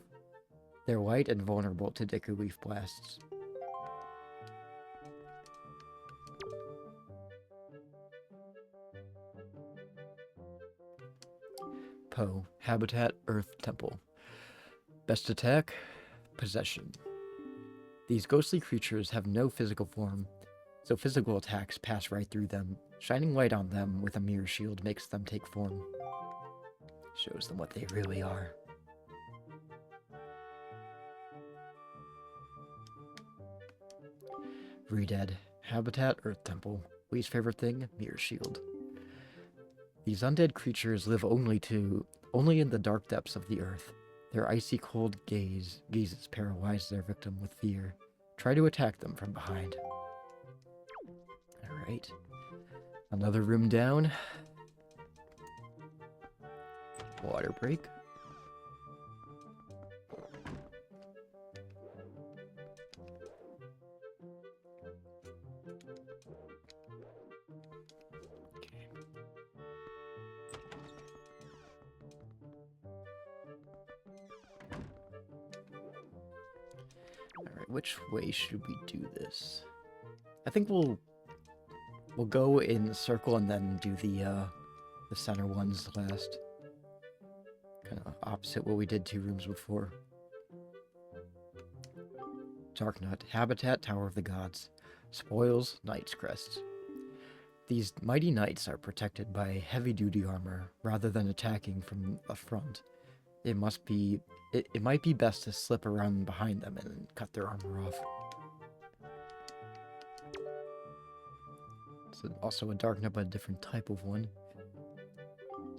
They're light and vulnerable to Deku Weave blasts. Poe. Habitat, Earth Temple. Best attack, Possession. These ghostly creatures have no physical form, so physical attacks pass right through them. Shining light on them with a mirror shield makes them take form. Shows them what they really are. Redead. Habitat, Earth Temple. Least favorite thing, mirror shield. These undead creatures live only in the dark depths of the earth. Their icy cold gazes paralyze their victim with fear. Try to attack them from behind. Alright. Another room down. Water break. Alright, which way should we do this? I think we'll go in the circle and then do the center ones last. Kind of opposite what we did 2 rooms before. Darknut. Habitat, Tower of the Gods. Spoils, Knight's Crest. These mighty knights are protected by heavy-duty armor rather than attacking from the front. It might be best to slip around behind them and cut their armor off. It's also a Darknut, but a different type of one.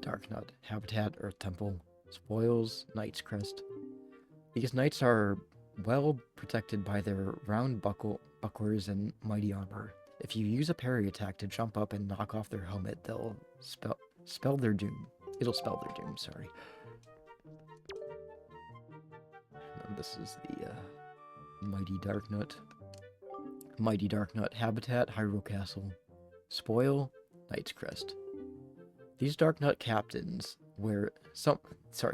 Darknut. Habitat, Earth Temple. Spoils, Knight's Crest. These knights are well protected by their round bucklers and mighty armor. If you use a parry attack to jump up and knock off their helmet, they'll spell their doom. It'll spell their doom, sorry. And this is the Mighty Darknut. Mighty Darknut. Habitat, Hyrule Castle. Spoil, Knight's Crest. These Darknut captains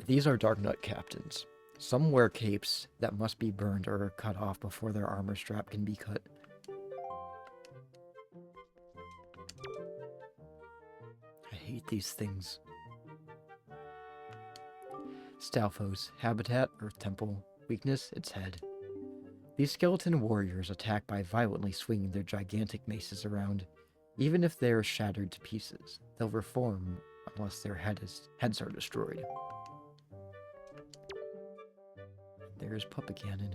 these are Darknut captains. Some wear capes that must be burned or cut off before their armor strap can be cut. I hate these things. Stalfos, habitat, Earth Temple. Weakness, its head. These skeleton warriors attack by violently swinging their gigantic maces around. Even if they are shattered to pieces, they'll reform unless their heads are destroyed. There's Puppet Cannon.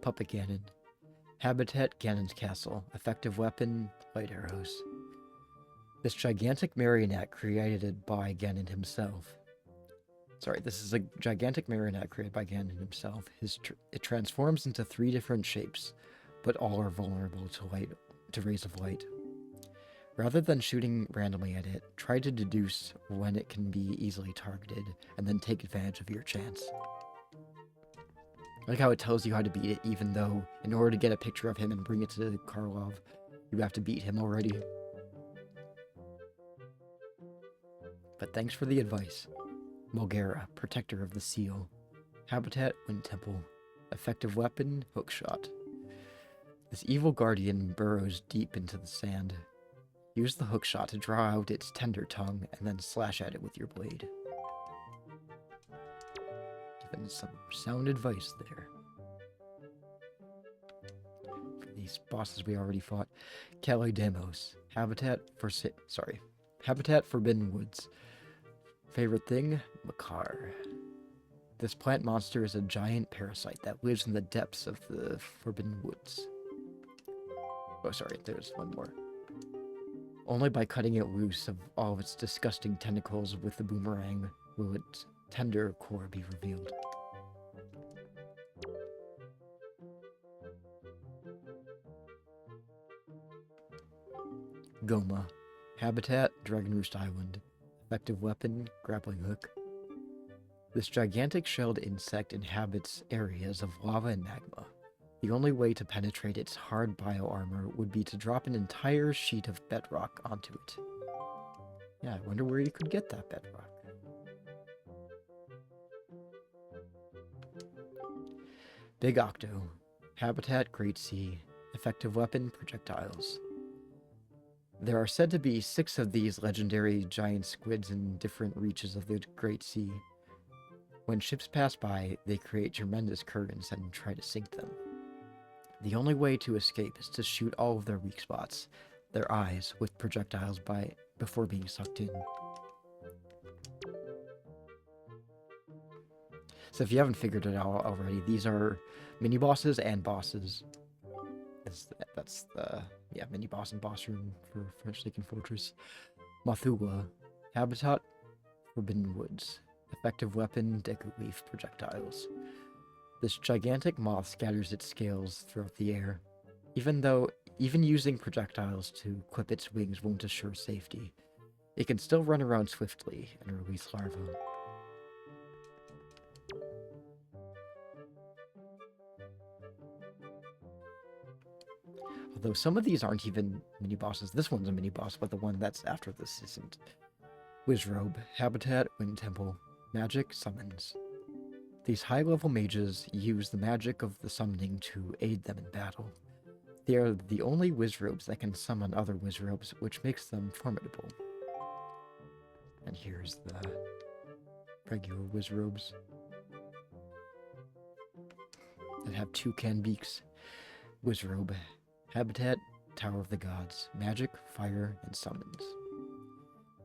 Puppet Cannon. Habitat, Ganon's Castle. Effective weapon, light arrows. This gigantic marionette created by Ganon himself. Sorry, this is a gigantic marionette created by Ganon himself. It transforms into 3 different shapes, but all are vulnerable to rays of light. Rather than shooting randomly at it, try to deduce when it can be easily targeted, and then take advantage of your chance. I like how it tells you how to beat it, even though, in order to get a picture of him and bring it to Carlov, you have to beat him already. But thanks for the advice. Mulgera, Protector of the Seal. Habitat, Wind Temple. Effective weapon, Hookshot. This evil guardian burrows deep into the sand. Use the hookshot to draw out its tender tongue, and then slash at it with your blade. Given some sound advice there. For these bosses we already fought. Kalidemos. Habitat, Forbidden Woods. Favorite thing? WAKER. This plant monster is a giant parasite that lives in the depths of the Forbidden Woods. Oh, sorry, there's one more. Only by cutting it loose of all of its disgusting tentacles with the boomerang will its tender core be revealed. Goma. Habitat, Dragon Roost Island. Effective weapon, grappling hook. This gigantic shelled insect inhabits areas of lava and magma. The only way to penetrate its hard bioarmor would be to drop an entire sheet of bedrock onto it. Yeah, I wonder where you could get that bedrock. Big Octo. Habitat, Great Sea. Effective weapon, projectiles. There are said to be 6 of these legendary giant squids in different reaches of the Great Sea. When ships pass by, they create tremendous currents and try to sink them. The only way to escape is to shoot all of their weak spots, their eyes, with projectiles before being sucked in. So if you haven't figured it out already, these are mini-bosses and bosses. That's the mini-boss and boss room for Forsaken Fortress. Mathula. Habitat, Forbidden Woods. Effective weapon, Deku Leaf projectiles. This gigantic moth scatters its scales throughout the air. Even using projectiles to clip its wings won't assure safety. It can still run around swiftly and release larvae. Although some of these aren't even mini-bosses. This one's a mini-boss, but the one that's after this isn't. Wizrobe. Habitat, Wind Temple. Magic, Summons. These high-level mages use the magic of the summoning to aid them in battle. They are the only wizrobes that can summon other wizrobes, which makes them formidable. And here's the regular wizrobes that have toucan beaks. Wizrobe. Habitat, Tower of the Gods. Magic, Fire, and Summons.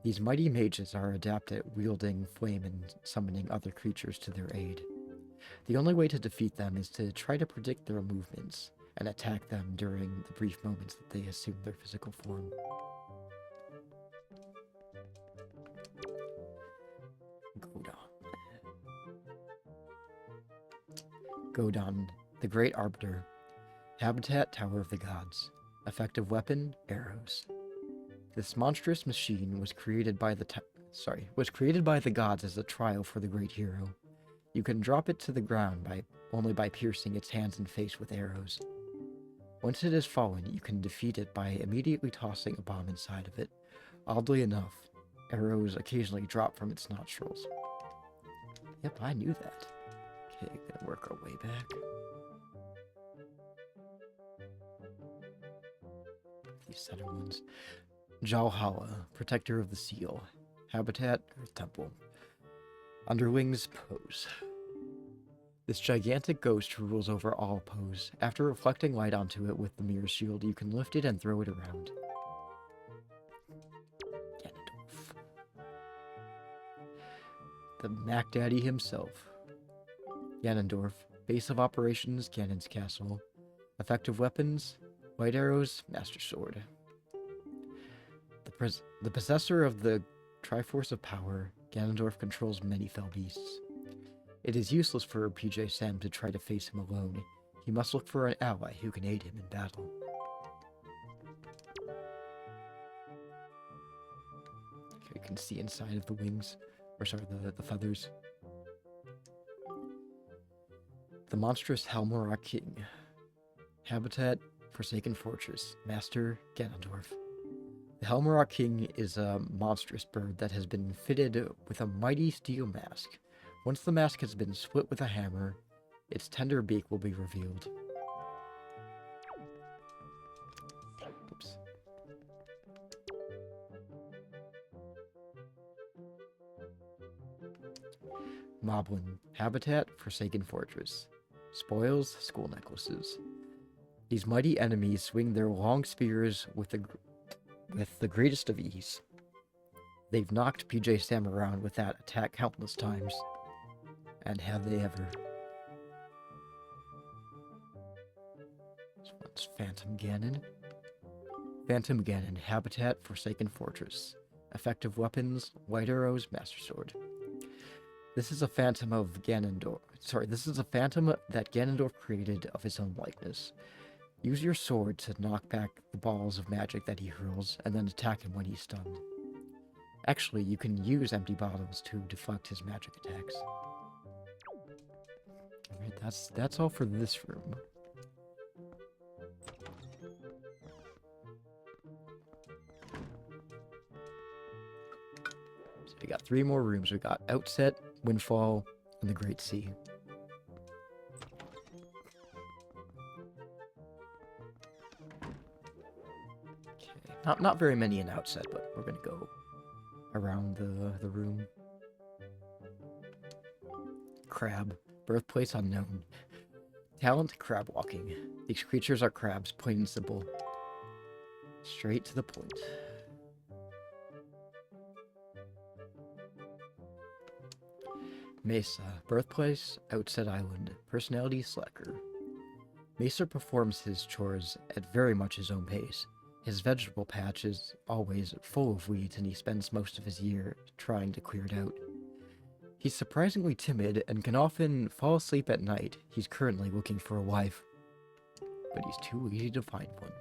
These mighty mages are adept at wielding flame and summoning other creatures to their aid. The only way to defeat them is to try to predict their movements and attack them during the brief moments that they assume their physical form. Godon, the Great Arbiter. Habitat, Tower of the Gods. Effective weapon, arrows. This monstrous machine was created by the gods as a trial for the great hero. You can drop it to the ground only by piercing its hands and face with arrows. Once it has fallen, you can defeat it by immediately tossing a bomb inside of it. Oddly enough, arrows occasionally drop from its nostrils. Yep, I knew that. Okay, gonna work our way back. These center ones. Jalhala, Protector of the Seal. Habitat, Earth Temple. Underlings, pose. This gigantic ghost rules over all pose. After reflecting light onto it with the mirror shield, you can lift it and throw it around. Ganondorf. The Mac Daddy himself. Ganondorf. Base of operations, Ganon's Castle. Effective weapons, light arrows, Master Sword. The possessor of the Triforce of Power, Ganondorf controls many fell beasts. It is useless for PJ Sam to try to face him alone. He must look for an ally who can aid him in battle. Okay, you can see inside of the wings, or sorry, the feathers. The monstrous Helmorok King. Habitat, Forsaken Fortress. Master, Ganondorf. The Helmorok King is a monstrous bird that has been fitted with a mighty steel mask. Once the mask has been split with a hammer, its tender beak will be revealed. Oops. Moblin. Habitat, Forsaken Fortress. Spoils, Skull Necklaces. These mighty enemies swing their long spears with the greatest of ease. They've knocked PJ Sam around with that attack countless times. And have they ever? This one's Phantom Ganon. Phantom Ganon, Habitat, Forsaken Fortress. Effective weapons, light arrows, Master Sword. This is a phantom of Ganondorf. Sorry, this is a phantom that Ganondorf created of his own likeness. Use your sword to knock back the balls of magic that he hurls, and then attack him when he's stunned. Actually, you can use empty bottles to deflect his magic attacks. Alright, that's all for this room. So we got 3 more rooms. We got Outset, Windfall, and the Great Sea. Okay, not very many in Outset, but we're gonna go around the room. Crab. Birthplace unknown. Talent, crab walking. These creatures are crabs, plain and simple. Straight to the point. Mesa. Birthplace, Outset Island. Personality, slacker. Mesa performs his chores at very much his own pace. His vegetable patch is always full of weeds, and he spends most of his year trying to clear it out. He's surprisingly timid and can often fall asleep at night. He's currently looking for a wife, but he's too easy to find one.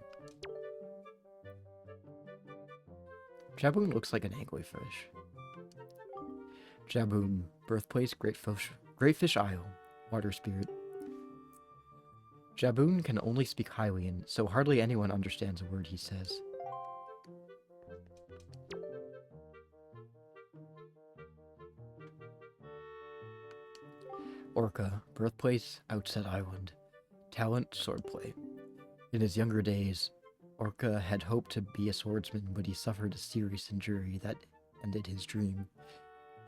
Jaboon looks like an anglerfish. Jaboon, birthplace, Great Fish Isle, water spirit. Jaboon can only speak Hylian, so hardly anyone understands a word he says. Orca, birthplace, Outset Island. Talent, swordplay. In his younger days, Orca had hoped to be a swordsman, but he suffered a serious injury that ended his dream.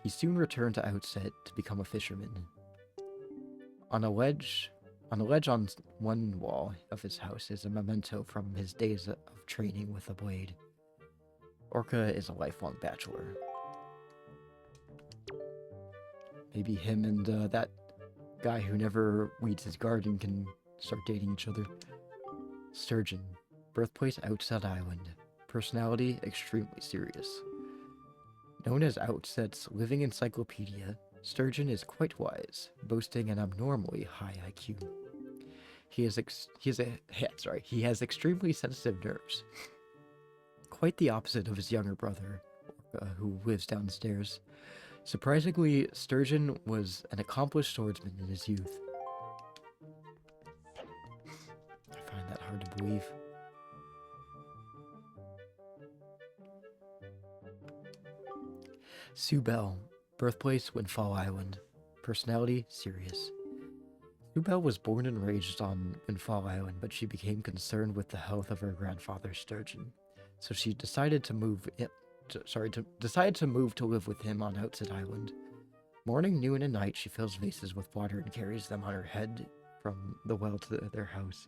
He soon returned to Outset to become a fisherman. On a ledge on one wall of his house is a memento from his days of training with a blade. Orca is a lifelong bachelor. Maybe him and that guy who never weeds his garden can start dating each other. Sturgeon. Birthplace, Outset Island. Personality, extremely serious. Known as Outset's living encyclopedia, Sturgeon is quite wise, boasting an abnormally high IQ. He has extremely sensitive nerves. Quite the opposite of his younger brother, Orca, who lives downstairs. Surprisingly, Sturgeon was an accomplished swordsman in his youth. I find that hard to believe. Sue Bell, birthplace, Windfall Island. Personality, serious. Sue Bell was born and raised on Windfall Island, but she became concerned with the health of her grandfather, Sturgeon. So she decided to move decided to move to live with him on Outset Island. Morning, noon, and night, she fills vases with water and carries them on her head from the well to their house.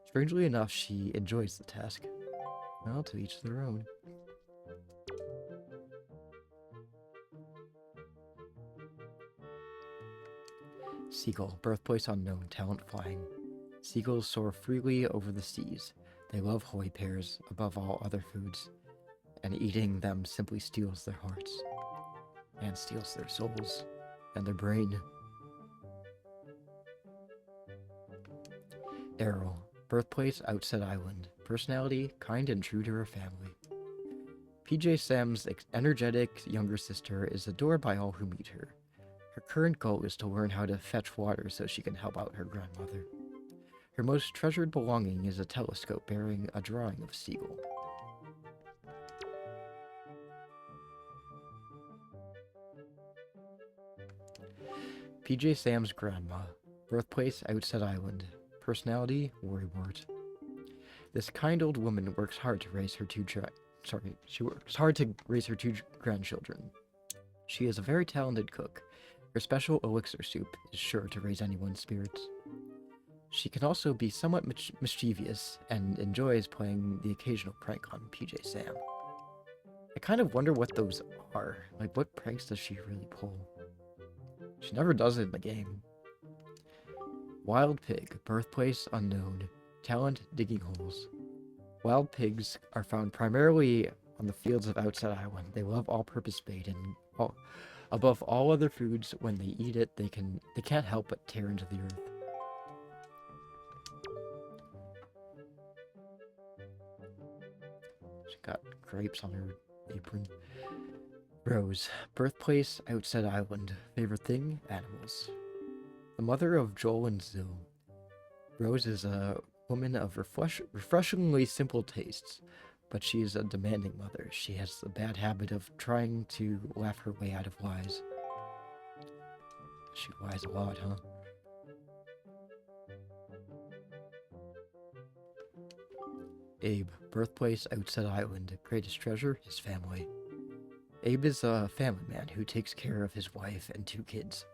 Strangely enough, she enjoys the task. Well, to each their own. Seagull, birthplace unknown, talent flying. Seagulls soar freely over the seas. They love hoy pears above all other foods, and eating them simply steals their hearts, and steals their souls, and their brain. Arrow, birthplace Outset Island. Personality, kind and true to her family. PJ Sam's energetic younger sister is adored by all who meet her. Her current goal is to learn how to fetch water so she can help out her grandmother. Her most treasured belonging is a telescope bearing a drawing of a seagull. PJ Sam's grandma. Birthplace Outset Island. Personality worrywart. This kind old woman works hard to raise her two grandchildren. She is a very talented cook. Her special elixir soup is sure to raise anyone's spirits. She can also be somewhat mischievous and enjoys playing the occasional prank on PJ Sam. I kind of wonder what those are. Like, what pranks does she really pull? She never does it in the game. Wild pig, birthplace unknown, talent digging holes. Wild pigs are found primarily on the fields of Outset Island. They love all-purpose bait, and above all other foods, when they eat it, they can't help but tear into the earth. She got grapes on her apron. Rose, birthplace Outset Island. Favorite thing? Animals. The mother of Joel and Zil. Rose is a woman of refreshingly simple tastes, but she is a demanding mother. She has the bad habit of trying to laugh her way out of lies. She lies a lot, huh? Abe, birthplace Outset Island. Greatest treasure, his family. Abe is a family man who takes care of his wife and two kids.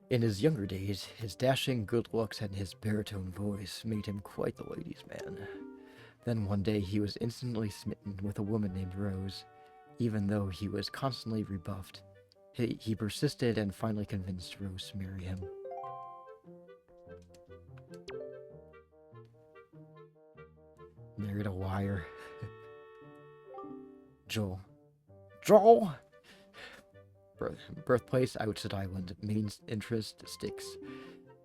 In his younger days, his dashing good looks and his baritone voice made him quite the ladies' man. Then one day he was instantly smitten with a woman named Rose. Even though he was constantly rebuffed, he persisted and finally convinced Rose to marry him. Married a wire. Joel. Joel! Birthplace Outset Island. Main interest sticks.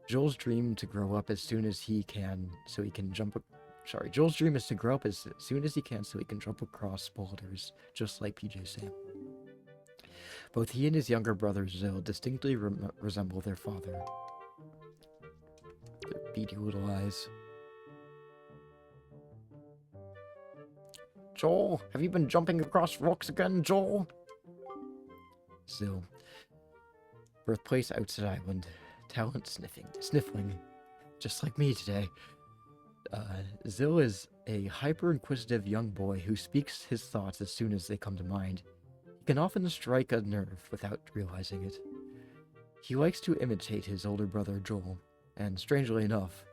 Joel's dream to grow up as soon as he can so he can jump. Joel's dream is to grow up as soon as he can so he can jump across boulders, just like PJ Sam. Both he and his younger brother Zil distinctly resemble their father. Their beady little eyes. Joel, have you been jumping across rocks again, Joel? Zil. Birthplace Outset Island. Talent sniffling. Just like me today. Zil is a hyper-inquisitive young boy who speaks his thoughts as soon as they come to mind. He can often strike a nerve without realizing it. He likes to imitate his older brother Joel, and strangely enough,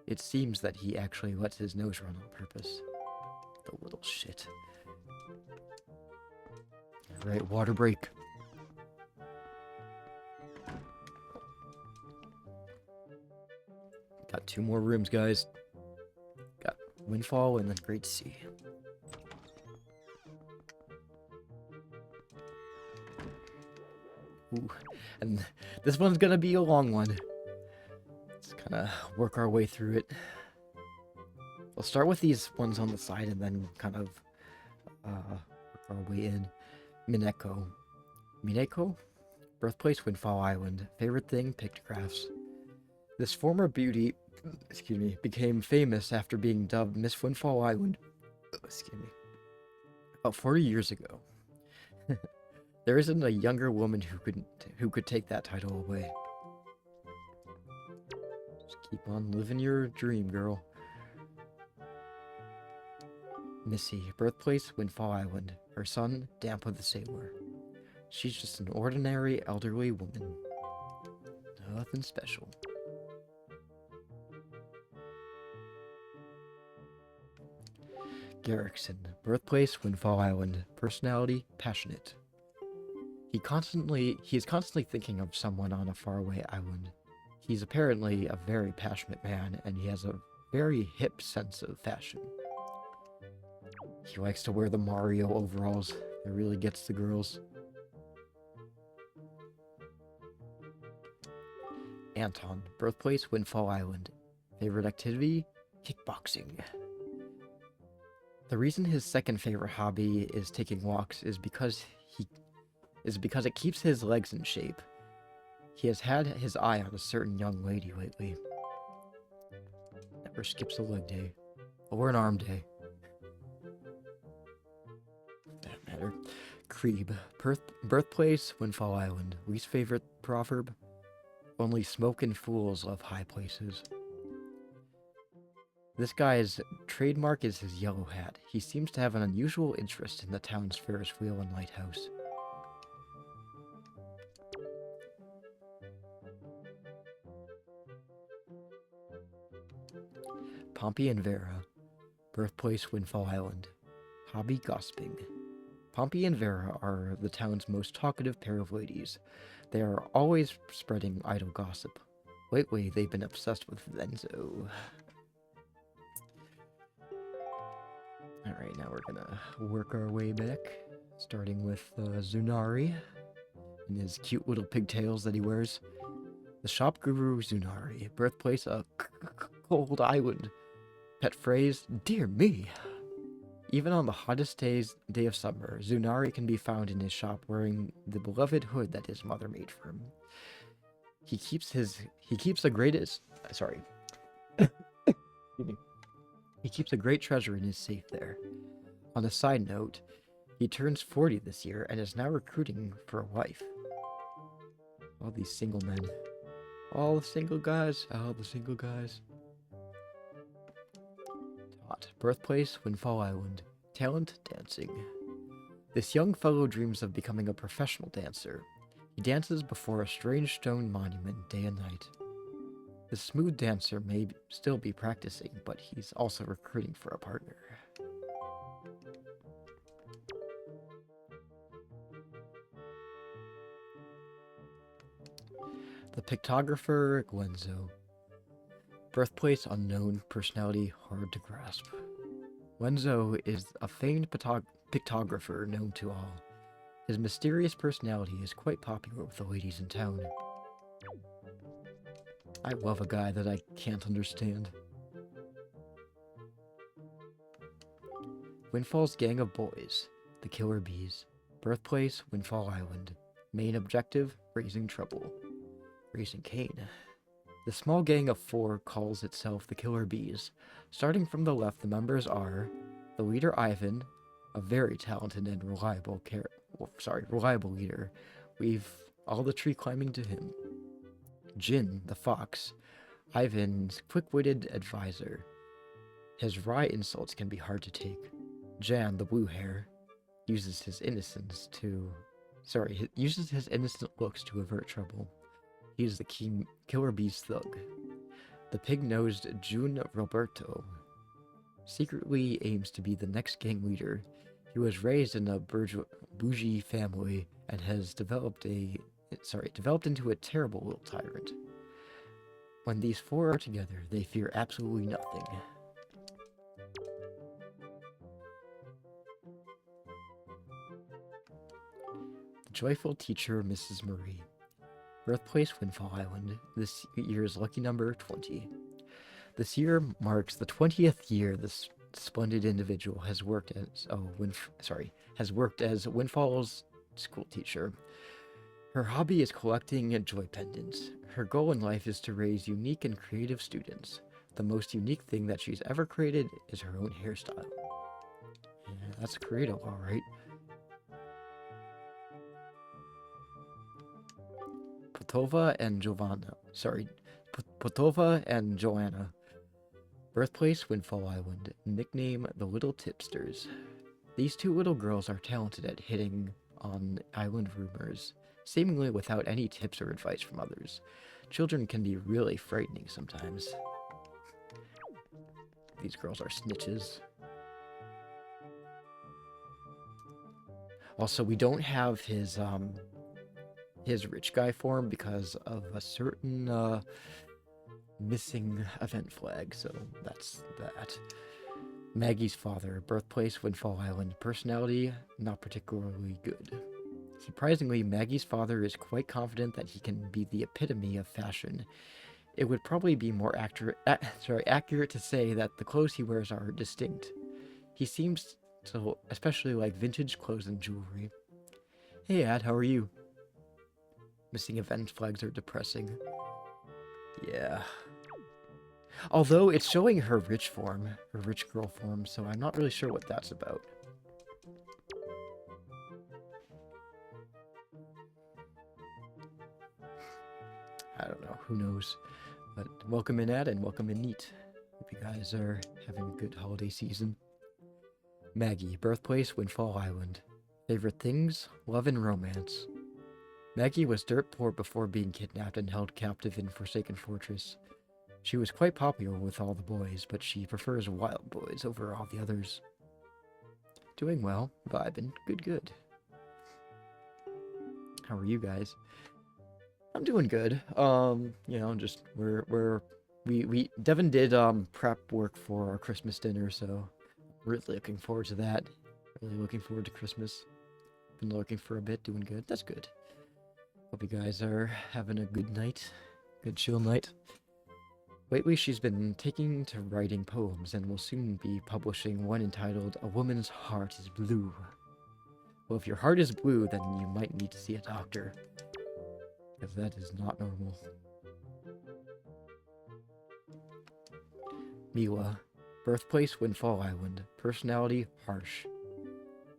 it seems that he actually lets his nose run on purpose. The little shit. Alright, water break. Got 2 more rooms, guys. Got Windfall and then Great Sea. Ooh, and this one's gonna be a long one. Let's kind of work our way through it. We'll start with these ones on the side and then kind of work our way in. Mineko. Mineko? Birthplace Windfall Island. Favorite thing? Pictographs. This former beauty, became famous after being dubbed Miss Windfall Island. About 40 years ago. There isn't a younger woman who could take that title away. Just keep on living your dream, girl. Missy, birthplace Windfall Island. Her son, Dampa the Sailor. She's just an ordinary elderly woman. Nothing special. Garrickson. Birthplace, Windfall Island. Personality, passionate. He is constantly thinking of someone on a faraway island. He's apparently a very passionate man, and he has a very hip sense of fashion. He likes to wear the Mario overalls. It really gets the girls. Anton. Birthplace, Windfall Island. Favorite activity, kickboxing. The reason his second favorite hobby is taking walks is because it keeps his legs in shape. He has had his eye on a certain young lady lately. Never skips a leg day. Or an arm day. For that matter. Creeb. Birthplace, Windfall Island. Least favorite proverb? Only smokin' fools love high places. This guy's trademark is his yellow hat. He seems to have an unusual interest in the town's Ferris wheel and lighthouse. Pompey and Vera. Birthplace, Windfall Island. Hobby, gossiping. Pompey and Vera are the town's most talkative pair of ladies. They are always spreading idle gossip. Lately, they've been obsessed with Venzo. Alright, now we're gonna work our way back, starting with Zunari and his cute little pigtails that he wears. The shop guru Zunari, birthplace a cold island. Pet phrase, dear me. Even on the hottest day of summer, Zunari can be found in his shop wearing the beloved hood that his mother made for him. He keeps the greatest, sorry. He keeps a great treasure in his safe there. On a side note, he turns 40 this year and is now recruiting for a wife. All these single men. All the single guys. Tot. Birthplace, Windfall Island. Talent, dancing. This young fellow dreams of becoming a professional dancer. He dances before a strange stone monument day and night. The smooth dancer may still be practicing, but he's also recruiting for a partner. The pictographer Glenzo. Birthplace unknown, personality hard to grasp. Glenzo is a famed pictographer known to all. His mysterious personality is quite popular with the ladies in town. I love a guy that I can't understand. Windfall's gang of boys, the Killer Bees. Birthplace, Windfall Island. Main objective, raising trouble. Raising Cain. The small gang of 4 calls itself the Killer Bees. Starting from the left, the members are the leader Ivan, a very talented and reliable leader. We've all the tree climbing to him. Jin, the fox, Ivan's quick-witted advisor. His wry insults can be hard to take. Jan, the blue hair, uses his innocent looks to avert trouble. He's the Killer Bee's thug. The pig-nosed June Roberto secretly aims to be the next gang leader. He was raised in a bougie family and has developed into a terrible little tyrant. When these 4 are together, they fear absolutely nothing. The joyful teacher, Mrs. Marie. Birthplace, Windfall Island. This year's lucky number, 20. This year marks the 20th year this splendid individual has worked as Windfall's school teacher. Her hobby is collecting joy pendants. Her goal in life is to raise unique and creative students. The most unique thing that she's ever created is her own hairstyle. Yeah, that's creative, alright. Potova and Joanna. Birthplace, Windfall Island. Nickname, the Little Tipsters. These two little girls are talented at hitting on island rumors, seemingly without any tips or advice from others. Children can be really frightening sometimes. These girls are snitches. Also, we don't have his rich guy form because of a certain missing event flag, so that's that. Maggie's father, birthplace Windfall Island, personality not particularly good. Surprisingly, Maggie's father is quite confident that he can be the epitome of fashion. It would probably be more accurate to say that the clothes he wears are distinct. He seems to especially like vintage clothes and jewelry. Hey Ad, how are you? Missing event flags are depressing. Yeah. Although it's showing her rich form, her rich girl form, so I'm not really sure what that's about. I don't know, who knows. But welcome in Ad and welcome in Neat. Hope you guys are having a good holiday season. Maggie, birthplace Windfall Island. Favorite things? Love and romance. Maggie was dirt poor before being kidnapped and held captive in Forsaken Fortress. She was quite popular with all the boys, but she prefers wild boys over all the others. Doing well, vibing, good. How are you guys? I'm doing good. You know, just we Devin did prep work for our Christmas dinner, so really looking forward to that. Really looking forward to Christmas. Been looking for a bit, doing good. That's good. Hope you guys are having a good night. Good chill night. Lately, she's been taking to writing poems and will soon be publishing one entitled A Woman's Heart is Blue. Well, if your heart is blue, then you might need to see a doctor. Because that is not normal. Mila. Birthplace Windfall Island. Personality harsh.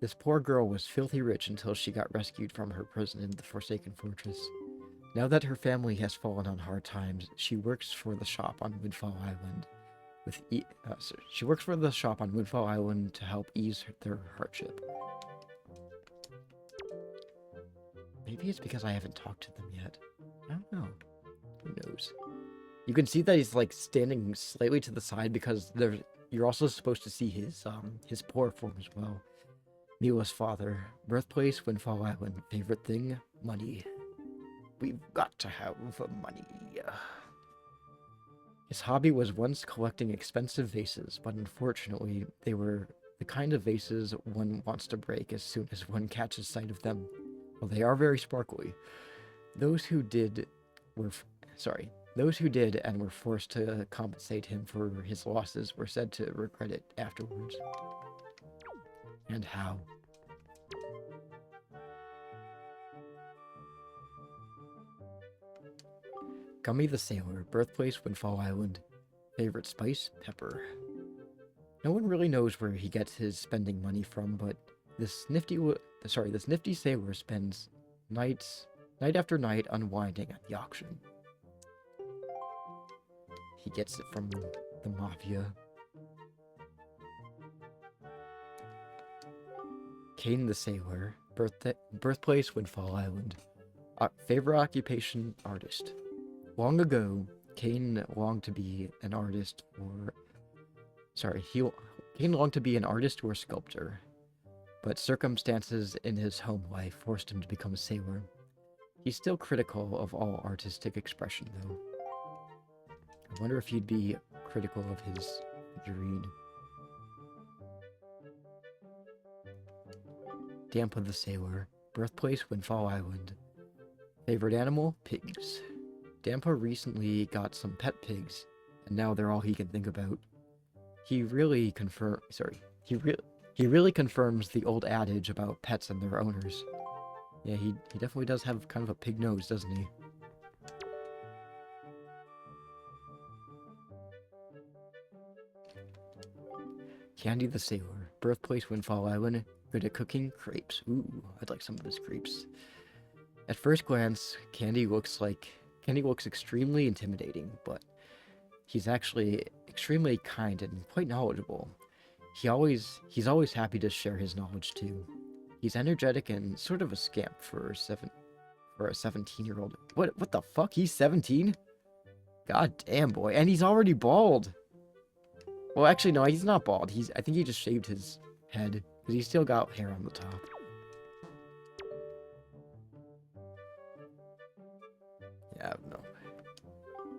This poor girl was filthy rich until she got rescued from her prison in the Forsaken Fortress. Now that her family has fallen on hard times, she works for the shop on Windfall Island. She works for the shop on Windfall Island to help ease their hardship. Maybe it's because I haven't talked to them yet. I don't know. Who knows? You can see that he's like standing slightly to the side because you're also supposed to see his poor form as well. Mila's father, birthplace Windfall Island, favorite thing, money. We've got to have money. His hobby was once collecting expensive vases, but unfortunately, they were the kind of vases one wants to break as soon as one catches sight of them. Well, they are very sparkly. Those who did and were forced to compensate him for his losses were said to regret it afterwards. And how? Gummy the Sailor, birthplace Windfall Island. Favorite spice? Pepper. No one really knows where he gets his spending money from, but this nifty sailor spends night after night unwinding at the auction. He gets it from the mafia. Kane the Sailor, birthplace Windfall Island. Favorite occupation? Artist. Long ago, Kane longed to be an artist or sculptor, but circumstances in his home life forced him to become a sailor. He's still critical of all artistic expression, though. I wonder if he'd be critical of his figurine. Dampa the Sailor, birthplace Windfall Island. Favorite animal? Pigs. Dampa recently got some pet pigs, and now they're all he can think about. He really confirms the old adage about pets and their owners. Yeah, he definitely does have kind of a pig nose, doesn't he? Candy the Sailor, birthplace Windfall Island, good at cooking, crepes. Ooh, I'd like some of his crepes. At first glance, Candy looks extremely intimidating, but he's actually extremely kind and quite knowledgeable. He's always happy to share his knowledge too. He's energetic and sort of a scamp for a 17-year-old. What the fuck? He's 17? God damn, boy. And he's already bald. Well, actually, no, he's not bald. I think he just shaved his head, because he's still got hair on the top. Yeah, no.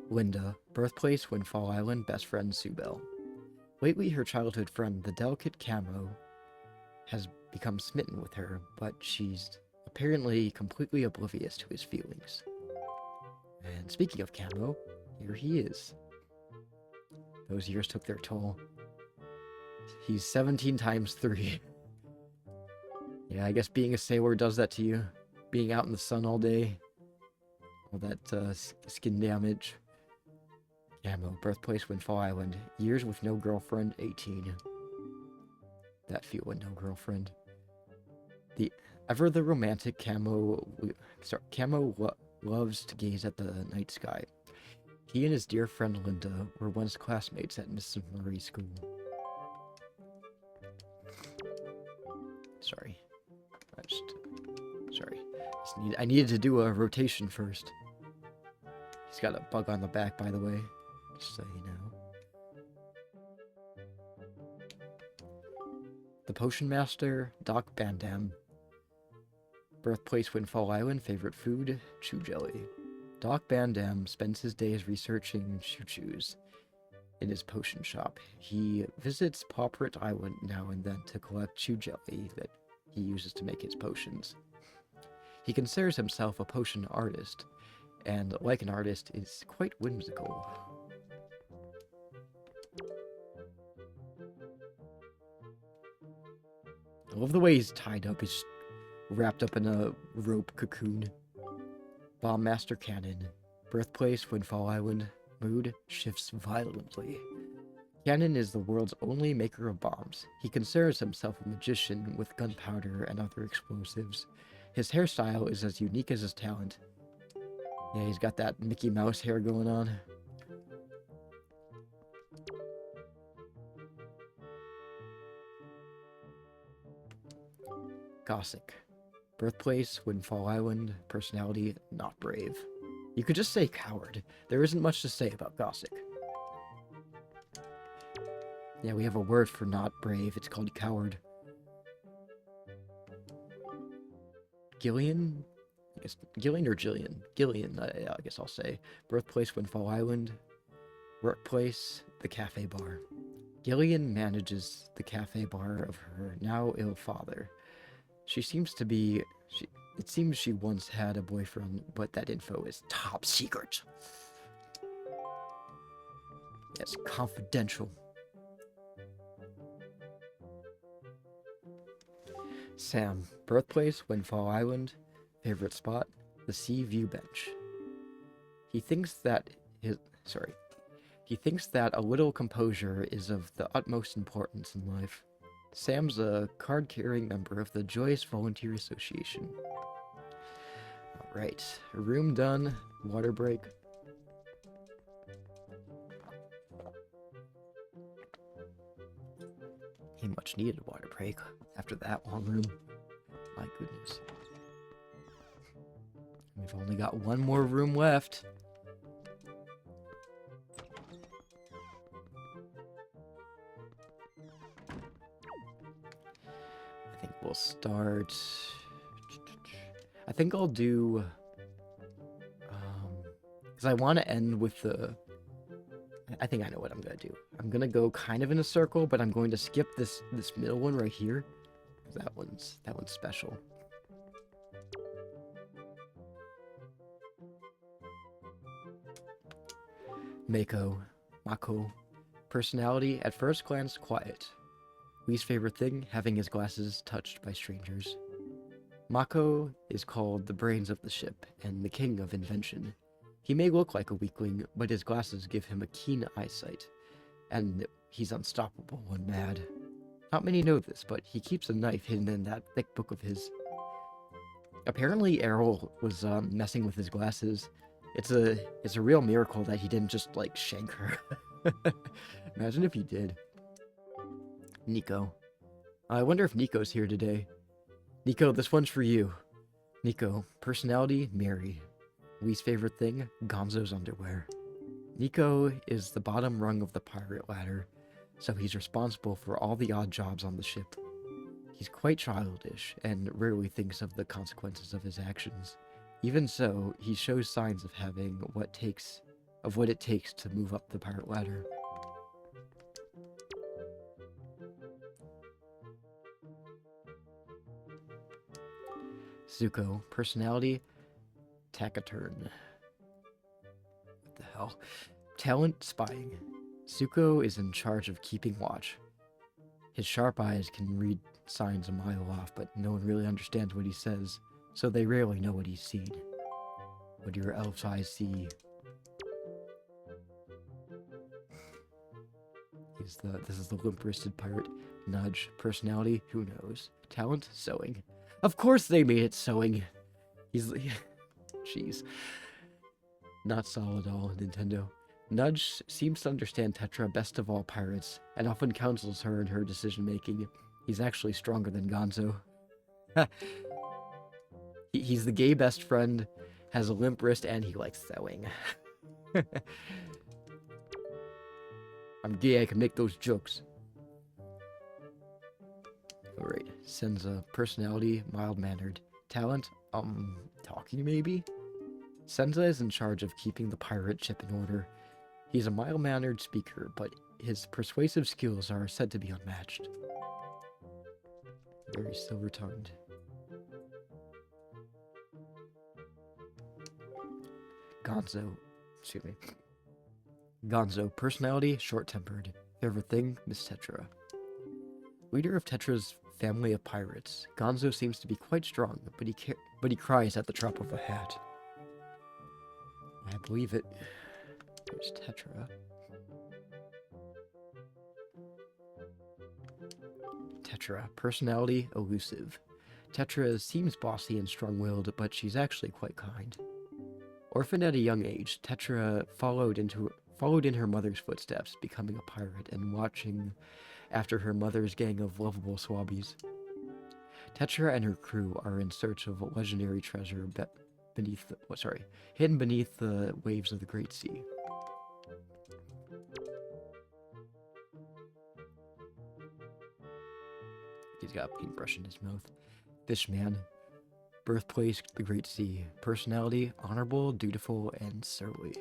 Linda, birthplace Windfall Island, best friend Sue Bell. Lately, her childhood friend, the delicate Camo, has become smitten with her, but she's apparently completely oblivious to his feelings. And speaking of Camo, here he is. Those years took their toll. He's 17 times 3. Yeah, I guess being a sailor does that to you. Being out in the sun all day. All that skin damage. Camo, birthplace Windfall Island. Years with no girlfriend, 18. That feel with no girlfriend. The romantic Camo loves to gaze at the night sky. He and his dear friend Linda were once classmates at Mrs. Murray's school. Sorry. I needed to do a rotation first. He's got a bug on the back, by the way. Just so you know. The Potion Master, Doc Bandam. Birthplace Windfall Island, favorite food, chew jelly. Doc Bandam spends his days researching choo-choos in his potion shop. He visits Pauperit Island now and then to collect chew jelly that he uses to make his potions. He considers himself a potion artist, and like an artist, is quite whimsical. I love the way he's tied up. He's wrapped up in a rope cocoon. Bomb Master Cannon. Birthplace Windfall Island. Mood shifts violently. Cannon is the world's only maker of bombs. He considers himself a magician with gunpowder and other explosives. His hairstyle is as unique as his talent. Yeah, he's got that Mickey Mouse hair going on. Gossick. Birthplace, Windfall Island. Personality, not brave. You could just say coward. There isn't much to say about Gossick. Yeah, we have a word for not brave. It's called coward. Gillian? I guess Gillian or Jillian? Gillian, I guess I'll say. Birthplace, Windfall Island. Workplace, the cafe bar. Gillian manages the cafe bar of her now ill father. It seems she once had a boyfriend, but that info is top secret. Yes, confidential. Sam, birthplace, Windfall Island, favorite spot, the sea view bench. He thinks that a little composure is of the utmost importance in life. Sam's a card-carrying member of the Joyous Volunteer Association. Alright, room done, water break. A much needed water break after that long room. My goodness. We've only got one more room left. I think we'll start... I think I'll do... because I want to end with the... I think I know what I'm going to do. I'm going to go kind of in a circle, but I'm going to skip this middle one right here. That one's special. Mako. Personality, at first glance, quiet. Least favorite thing, having his glasses touched by strangers. Mako is called the brains of the ship and the king of invention. He may look like a weakling, but his glasses give him a keen eyesight, and he's unstoppable when mad. Not many know this, but he keeps a knife hidden in that thick book of his. Apparently Errol was messing with his glasses. It's a real miracle that he didn't just, like, shank her. Imagine if he did. Nico. I wonder if Nico's here today. Nico, this one's for you. Nico, personality, Mary. Least favorite thing, Gonzo's underwear. Nico is the bottom rung of the pirate ladder, so he's responsible for all the odd jobs on the ship. He's quite childish and rarely thinks of the consequences of his actions. Even so, he shows signs of having what it takes to move up the pirate ladder. Zuko, personality, taciturn. What the hell? Talent, spying. Zuko is in charge of keeping watch. His sharp eyes can read signs a mile off, but no one really understands what he says, so they rarely know what he's seen. What do your elf's eyes see? This is the limp-wristed pirate. Nudge. Personality, who knows? Talent, sewing. Of course they made it sewing! Jeez. Not solid at all, Nintendo. Nudge seems to understand Tetra best of all pirates, and often counsels her in her decision-making. He's actually stronger than Gonzo. He's the gay best friend, has a limp wrist, and he likes sewing. I'm gay, I can make those jokes. Alright, Senza. Personality, mild-mannered. Talent, talking maybe? Senza is in charge of keeping the pirate ship in order. He's a mild-mannered speaker, but his persuasive skills are said to be unmatched. Very silver-tongued. Gonzo. Excuse me. Gonzo. Personality, short-tempered. Favorite thing, Miss Tetra. Leader of Tetra's family of pirates, Gonzo seems to be quite strong, but he cries at the drop of a hat. I believe it. There's Tetra. Tetra. Personality, elusive. Tetra seems bossy and strong-willed, but she's actually quite kind. Orphaned at a young age, Tetra followed in her mother's footsteps, becoming a pirate and watching after her mother's gang of lovable swabbies. Tetra and her crew are in search of a legendary treasure hidden beneath the waves of the Great Sea. He's got a paintbrush in his mouth. Fishman. Birthplace, the Great Sea. Personality, honorable, dutiful, and surly.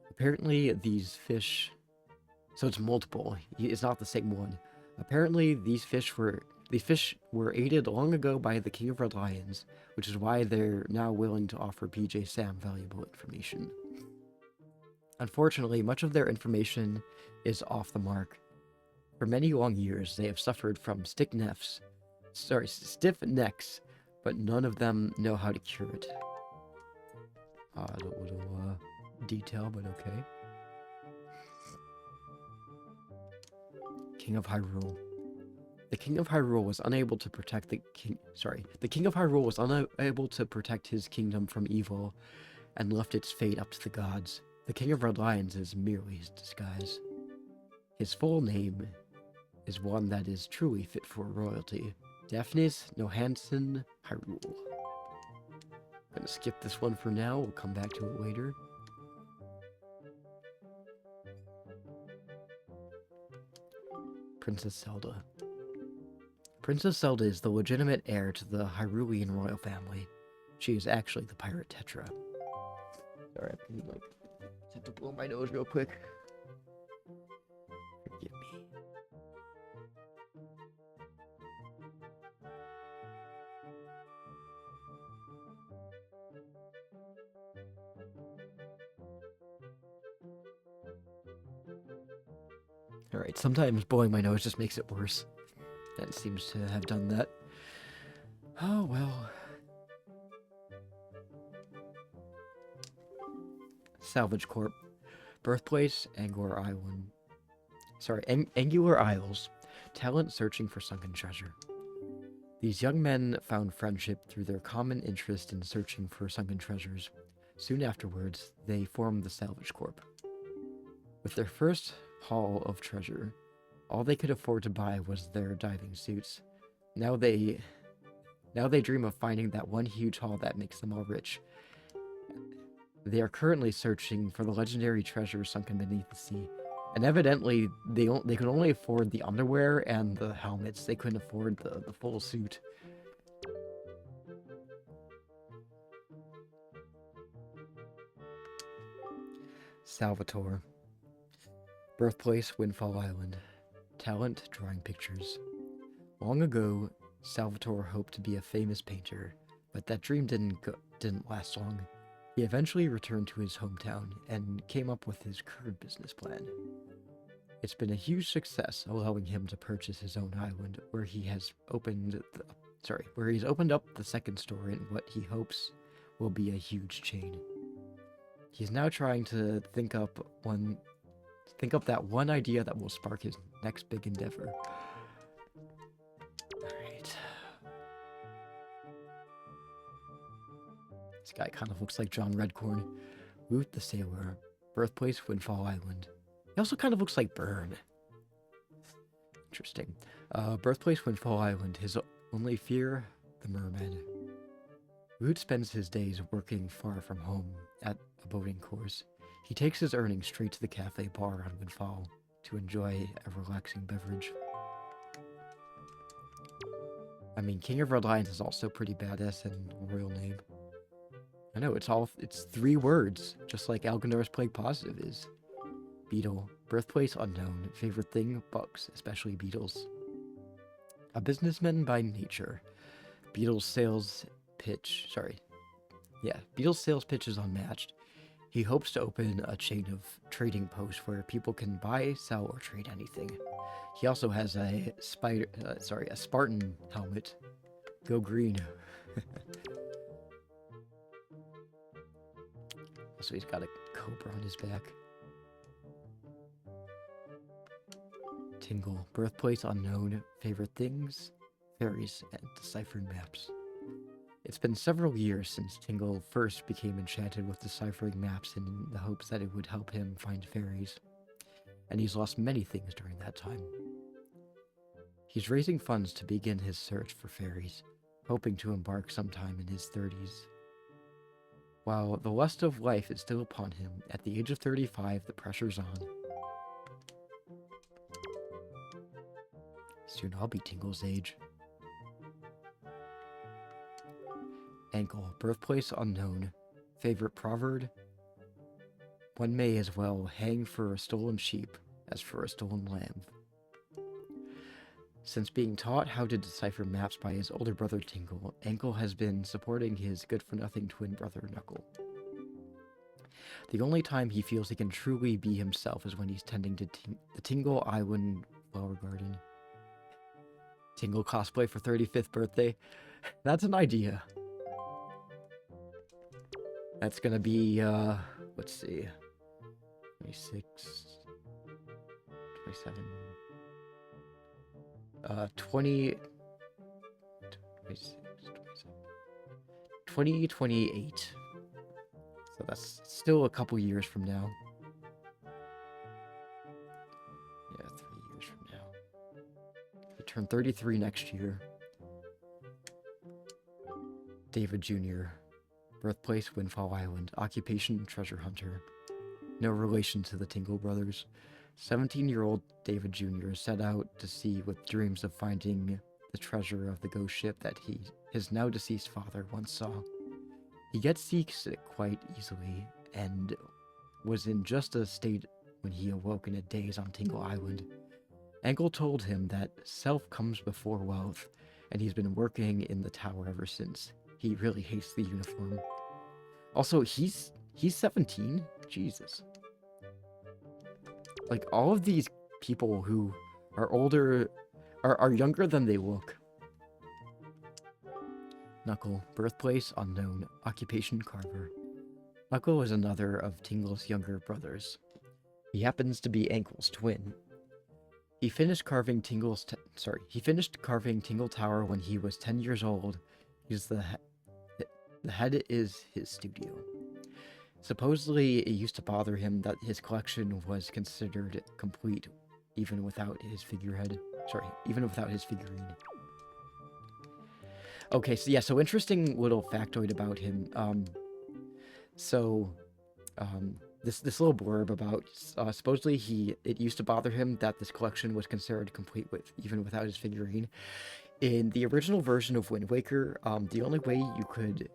Apparently, these fish... So it's multiple. It's not the same one. Apparently, these fish were aided long ago by the King of Red Lions, which is why they're now willing to offer PJ Sam valuable information. Unfortunately, much of their information is off the mark. For many long years, they have suffered from stiff necks, but none of them know how to cure it. Odd little detail, but okay. King of Hyrule. The King of Hyrule was unable to protect the King of Hyrule was unable to protect his kingdom from evil, and left its fate up to the gods. The King of Red Lions is merely his disguise. His full name is one that is truly fit for royalty. Daphnis Nohansen Hyrule. I'm gonna skip this one for now, we'll come back to it later. Princess ZELDA. Princess ZELDA is the legitimate heir to the Hyrulean royal family. She is actually the pirate Tetra. Sorry, I have to blow my nose real quick. Forgive me. Alright, sometimes blowing my nose just makes it worse. And it seems to have done that. Oh, well. Salvage Corp. Birthplace, Angular Island. Angular Isles. Talent searching for sunken treasure. These young men found friendship through their common interest in searching for sunken treasures. Soon afterwards, they formed the Salvage Corp. With their first haul of treasure, All they could afford to buy was their diving suits. Now they dream of finding that one huge haul that makes them all rich. They are currently searching for the legendary treasure sunken beneath the sea. And evidently, they could only afford the underwear and the helmets. They couldn't afford the full suit. Salvatore. Birthplace, Windfall Island. Talent, drawing pictures. Long ago, Salvatore hoped to be a famous painter, but that dream didn't last long. He eventually returned to his hometown and came up with his current business plan. It's been a huge success, allowing him to purchase his own island, where he's opened up the second store in what he hopes will be a huge chain. He's now trying to think up that one idea that will spark his next big endeavor. Alright. This guy kind of looks like John Redcorn. Root the Sailor. Birthplace, Windfall Island. He also kind of looks like Burn. Interesting. Birthplace, Windfall Island. His only fear, the merman. Root spends his days working far from home at a boating course. He takes his earnings straight to the cafe bar on Windfall to enjoy a relaxing beverage. I mean, King of Red Lions is also pretty badass and royal name. I know, it's 3 words, just like Algandor's Plague Positive is. Beetle. Birthplace unknown. Favorite thing? Bugs, especially beetles. A businessman by nature. Beetle's sales pitch is unmatched. He hopes to open a chain of trading posts where people can buy, sell, or trade anything. He also has a Spartan helmet. Go green. Also, he's got a cobra on his back. Tingle. Birthplace unknown. Favorite things? Fairies and deciphered maps. It's been several years since Tingle first became enchanted with deciphering maps in the hopes that it would help him find fairies. And he's lost many things during that time. He's raising funds to begin his search for fairies, hoping to embark sometime in his 30s. While the lust of life is still upon him, at the age of 35, the pressure's on. Soon I'll be Tingle's age. Ankle. Birthplace unknown. Favorite proverb? One may as well hang for a stolen sheep as for a stolen lamb. Since being taught how to decipher maps by his older brother Tingle, Ankle has been supporting his good-for-nothing twin brother Knuckle. The only time he feels he can truly be himself is when he's tending to the Tingle Island Flower Garden. Tingle cosplay for 35th birthday? That's an idea. That's gonna be, let's see, 26, 27, 2028. So that's still a couple years from now. Yeah, 3 years from now. He turned 33 next year. David Jr. Birthplace, Windfall Island. Occupation, treasure hunter. No relation to the Tingle brothers. 17-year-old David Jr. set out to sea with dreams of finding the treasure of the ghost ship that his now-deceased father once saw. He gets seasick quite easily, and was in just a state when he awoke in a daze on Tingle Island. Ankle told him that self comes before wealth, and he's been working in the tower ever since. He really hates the uniform. Also, he's 17? Jesus. Like, all of these people who are older are younger than they look. Knuckle. Birthplace unknown. Occupation carver. Knuckle is another of Tingle's younger brothers. He happens to be Ankle's twin. He finished carving Tingle Tower when he was 10 years old. The head is his studio. Supposedly, it used to bother him that his collection was considered complete even without his figurehead. Sorry, even without his figurine. Okay, so yeah, so interesting little factoid about him. This little blurb about supposedly it used to bother him that this collection was considered complete with even without his figurine. In the original version of Wind Waker, the only way you could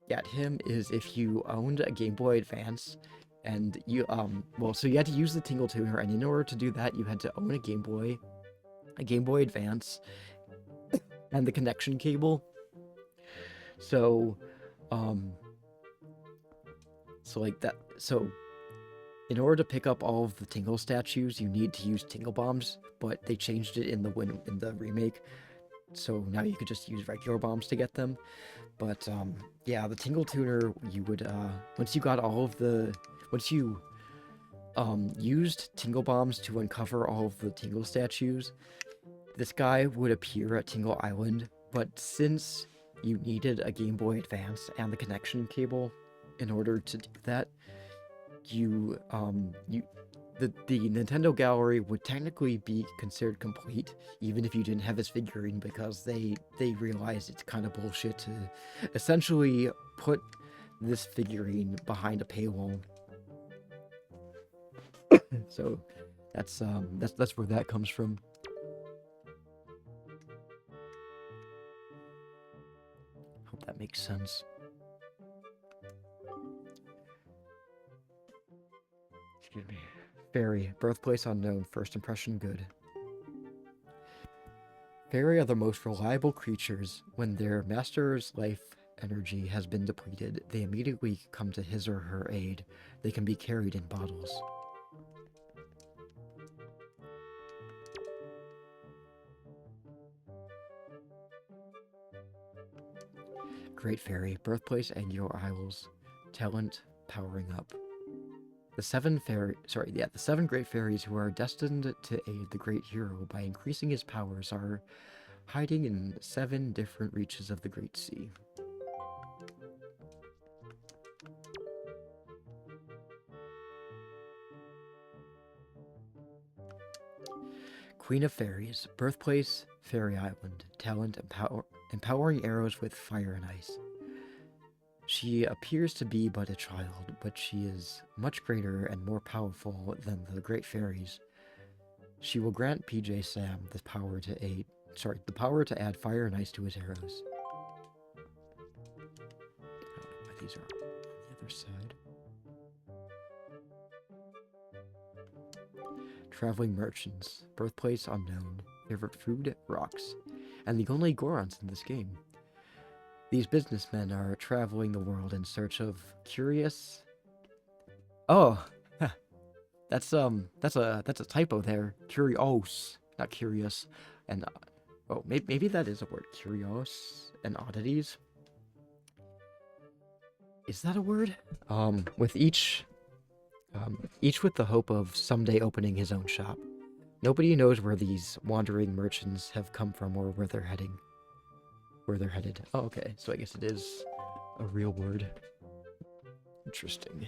get him is if you owned a Game Boy Advance, and you so you had to use the Tingle Tuner, and in order to do that, you had to own a Game Boy Advance, and the connection cable. So, So in order to pick up all of the Tingle statues, you need to use Tingle Bombs, but they changed it in the remake, so now you could just use regular bombs to get them. But yeah, the Tingle Tuner, you would once you used Tingle Bombs to uncover all of the Tingle statues, this guy would appear at Tingle Island. But since you needed a Game Boy Advance and the connection cable in order to do that, the Nintendo gallery would technically be considered complete even if you didn't have his figurine, because they realized it's kind of bullshit to essentially put this figurine behind a paywall. So that's where that comes from. Hope that makes sense. Excuse me. Fairy, birthplace unknown, first impression good. Fairy are the most reliable creatures. When their master's life energy has been depleted, they immediately come to his or her aid. They can be carried in bottles. Great Fairy, birthplace Angular Isles, talent powering up. The seven great fairies who are destined to aid the great hero by increasing his powers are hiding in 7 different reaches of the Great Sea. Queen of Fairies, birthplace Fairy Island, talent empowering arrows with fire and ice. She appears to be but a child, but she is much greater and more powerful than the great fairies. She will grant PJ Sam the power to add fire and ice to his arrows. I don't know why these are on the other side. Traveling merchants, birthplace unknown, favorite food, rocks, and the only Gorons in this game. These businessmen are traveling the world in search of curious... Oh, that's a typo there. Curios, not curious. And maybe that is a word. Curios and oddities. Is that a word? With each with the hope of someday opening his own shop. Nobody knows where these wandering merchants have come from or where they're heading. Where they're headed. Oh, okay. So I guess it is a real word. Interesting.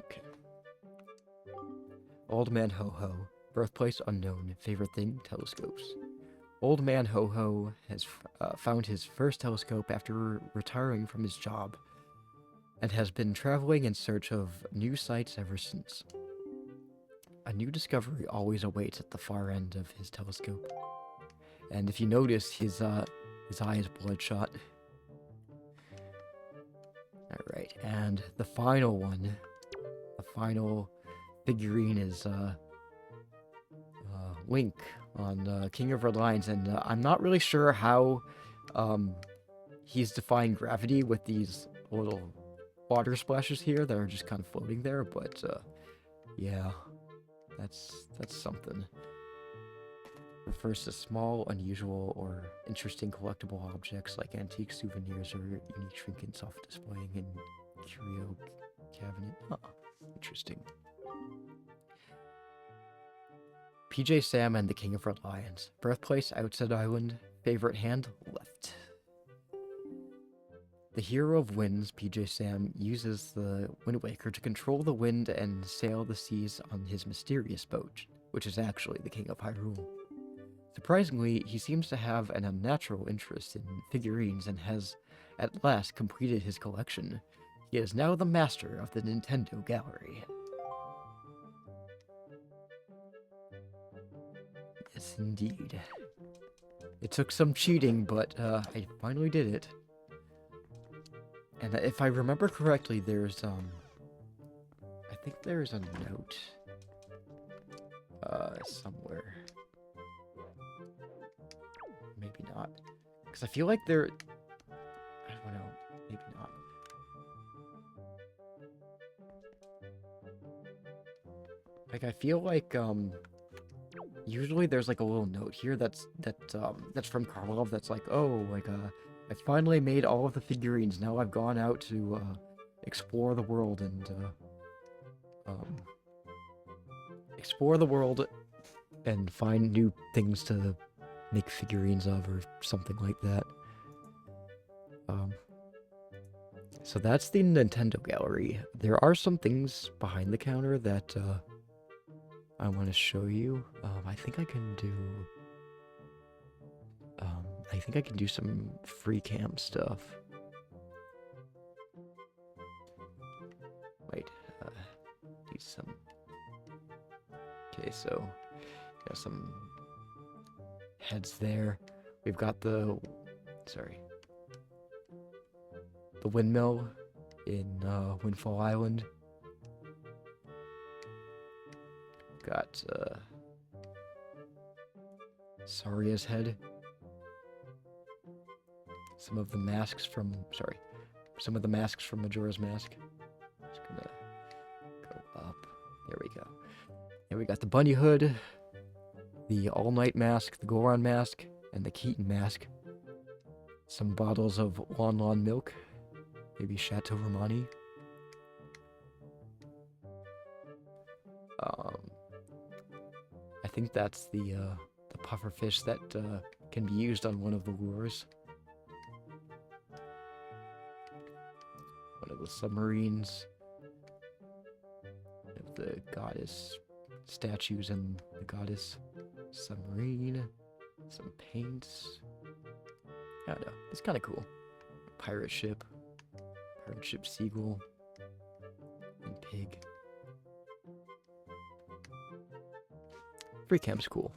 Okay. Old Man Ho-Ho. Birthplace unknown. Favorite thing? Telescopes. Old Man Ho-Ho has found his first telescope after retiring from his job, and has been traveling in search of new sights ever since. A new discovery always awaits at the far end of his telescope. And if you notice, his eye is bloodshot. Alright, and the final one, the final figurine is Link on King of Red Lions, and I'm not really sure how he's defying gravity with these little water splashes here that are just kind of floating there, but yeah, that's something. Refers to small, unusual, or interesting collectible objects like antique souvenirs or unique trinkets off displaying in curio cabinet. Huh, interesting. PJ Sam and the King of Red Lions. Birthplace, Outside Island. Favorite hand, left. The hero of winds, PJ Sam, uses the Wind Waker to control the wind and sail the seas on his mysterious boat, which is actually the King of Hyrule. Surprisingly, he seems to have an unnatural interest in figurines and has at last completed his collection. He is now the master of the Nintendo Gallery. Yes, indeed. It took some cheating, but I finally did it. And if I remember correctly, there's, I think there's a note, somewhere. Maybe not. Because I feel like there, I don't know, maybe not. Like, I feel like, usually there's like a little note here that's from Carlov that's like, oh, like, I finally made all of the figurines. Now I've gone out to explore the world and find new things to make figurines of or something like that. So that's the Nintendo Gallery. There are some things behind the counter that I want to show you. I think I can do some free cam stuff. Wait, do some. Okay, so got some heads there. We've got the windmill in Windfall Island. Got Saria's head. Some of the masks from Majora's Mask. Just gonna go up. There we go. And we got the Bunny Hood, the All Night Mask, the Goron Mask, and the Keaton Mask. Some bottles of Lon Lon milk, maybe Chateau Romani. I think that's the pufferfish that can be used on one of the lures. One of the submarines. Of the goddess statues and the goddess submarine. Some paints. I don't know. It's kind of cool. Pirate ship seagull, and pig. Free camp's cool.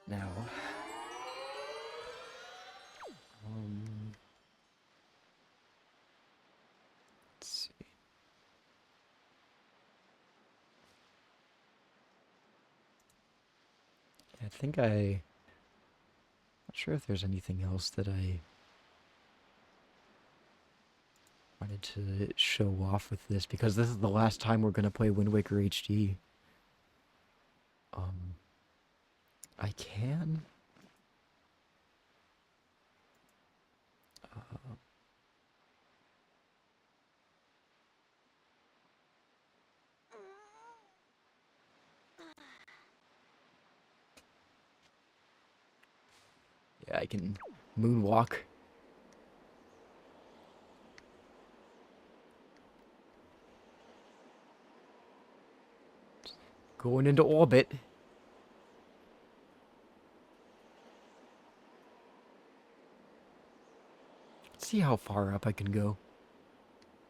Now, let's see. I think not sure if there's anything else that I wanted to show off with this, because this is the last time we're gonna play Wind Waker HD. I can. Yeah, I can moonwalk. Going into orbit. Let's see how far up I can go.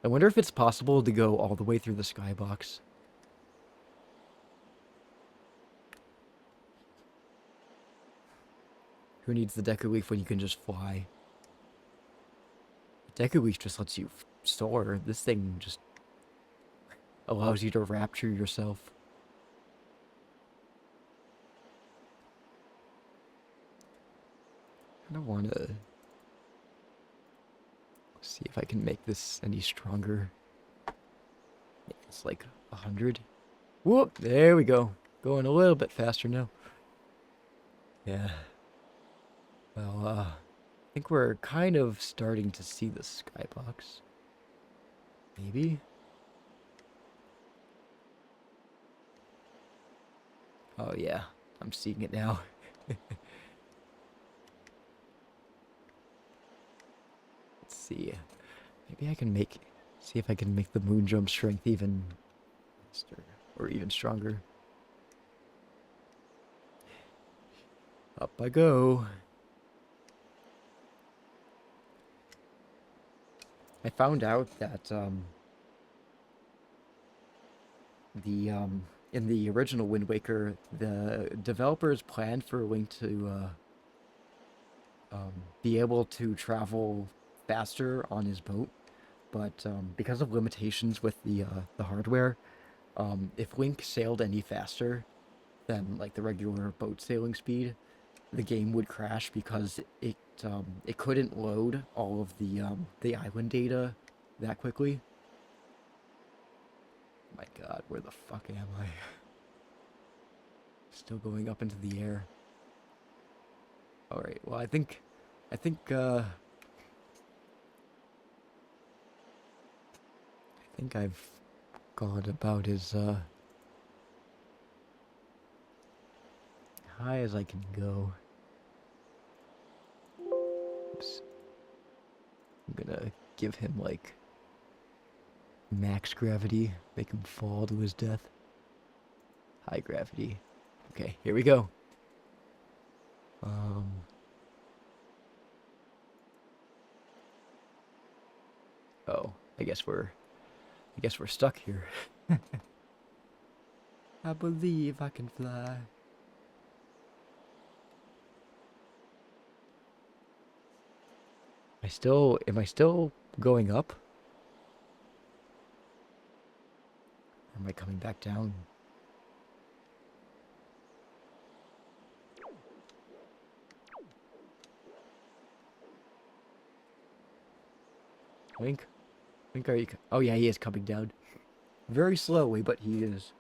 I wonder if it's possible to go all the way through the skybox. Who needs the Deku Leaf when you can just fly? Deku Leaf just lets you soar. This thing just allows you to rapture yourself. I don't want to see if I can make this any stronger. It's like 100. Whoop! There we go. Going a little bit faster now. Yeah. Well, I think we're kind of starting to see the skybox. Maybe? Oh yeah, I'm seeing it now. Let's see. Maybe I can see if I can make the moon jump strength even faster or even stronger. Up I go. I found out that in the original Wind Waker, the developers planned for Link to be able to travel faster on his boat, but because of limitations with the hardware, if Link sailed any faster than like the regular boat sailing speed, the game would crash because it couldn't load all of the island data that quickly. My God, where the fuck am I? Still going up into the air. All right. Well, I think I've gone about as high as I can go. Oops. I'm gonna give him like max gravity, make him fall to his death. High gravity. Okay, here we go. Oh, I guess we're stuck here. I believe I can fly. Am I still going up? Or am I coming back down? Wink? Wink, are you... Oh yeah, he is coming down. Very slowly, but he is.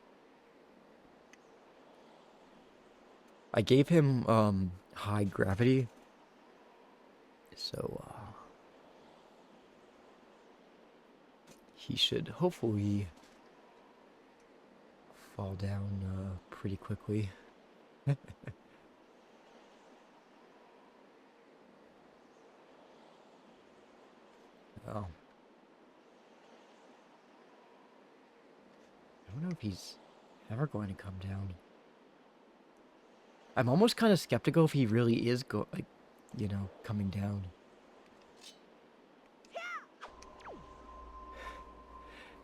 I gave him, high gravity. So, he should hopefully fall down, pretty quickly. Oh. I don't know if he's ever going to come down. I'm almost kind of skeptical if he really is coming down.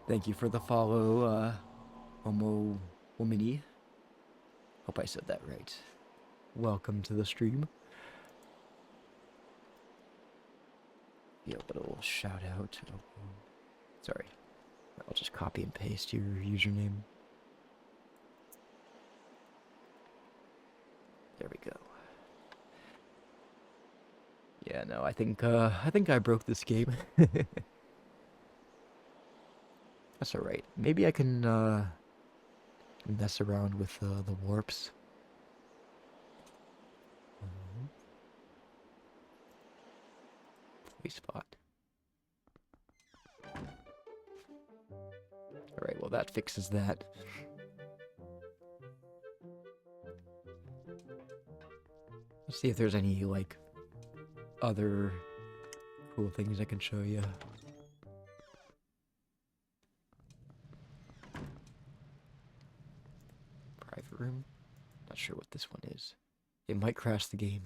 Thank you for the follow, Homo Womany. Hope I said that right. Welcome to the stream. Yeah, but a little shout out. Sorry. I'll just copy and paste your username. There we go. Yeah, no, I think I broke this game. That's alright. Maybe I can mess around with the warps. Spot. Alright, well that fixes that. Let's see if there's any, like, other cool things I can show you. Private room? Not sure what this one is. It might crash the game.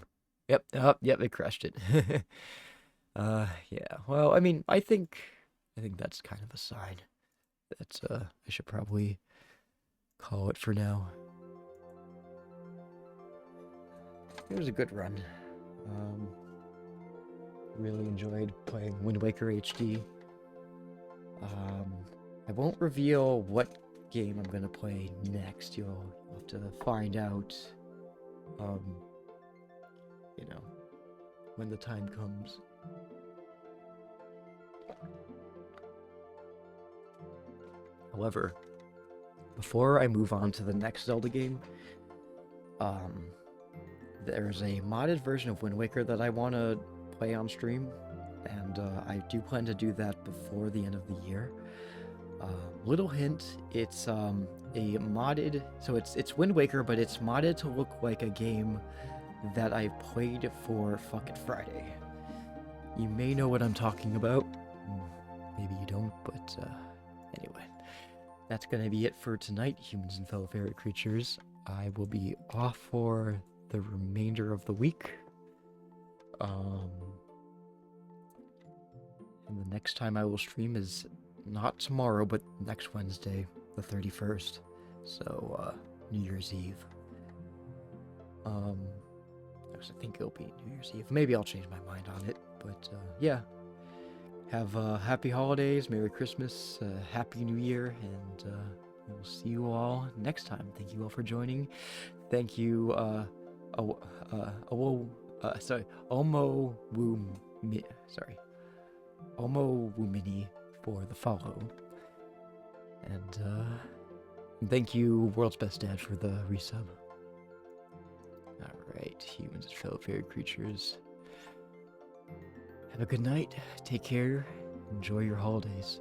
Yep, yep, it crashed it. Yeah. Well, I mean, I think that's kind of a sign that I should probably call it for now. It was a good run. Really enjoyed playing Wind Waker HD. I won't reveal what game I'm gonna play next. You'll have to find out, you know, when the time comes. However, before I move on to the next Zelda game, there's a modded version of Wind Waker that I want to play on stream, and I do plan to do that before the end of the year. Little hint, it's a modded, so it's Wind Waker, but it's modded to look like a game that I played for fucking Friday. You may know what I'm talking about. Maybe you don't, but anyway. That's gonna be it for tonight, humans and fellow fairy creatures. I will be off for the remainder of the week. And the next time I will stream is not tomorrow, but next Wednesday, the 31st. So, New Year's Eve. I think it'll be New Year's Eve. Maybe I'll change my mind on it, but yeah. Have happy holidays, Merry Christmas, Happy New Year, and we'll see you all next time. Thank you all for joining. Thank you, Omo Wumini for the follow. And thank you, World's Best Dad, for the resub. Alright, humans and fellow fairy creatures. Have a good night, take care, enjoy your holidays.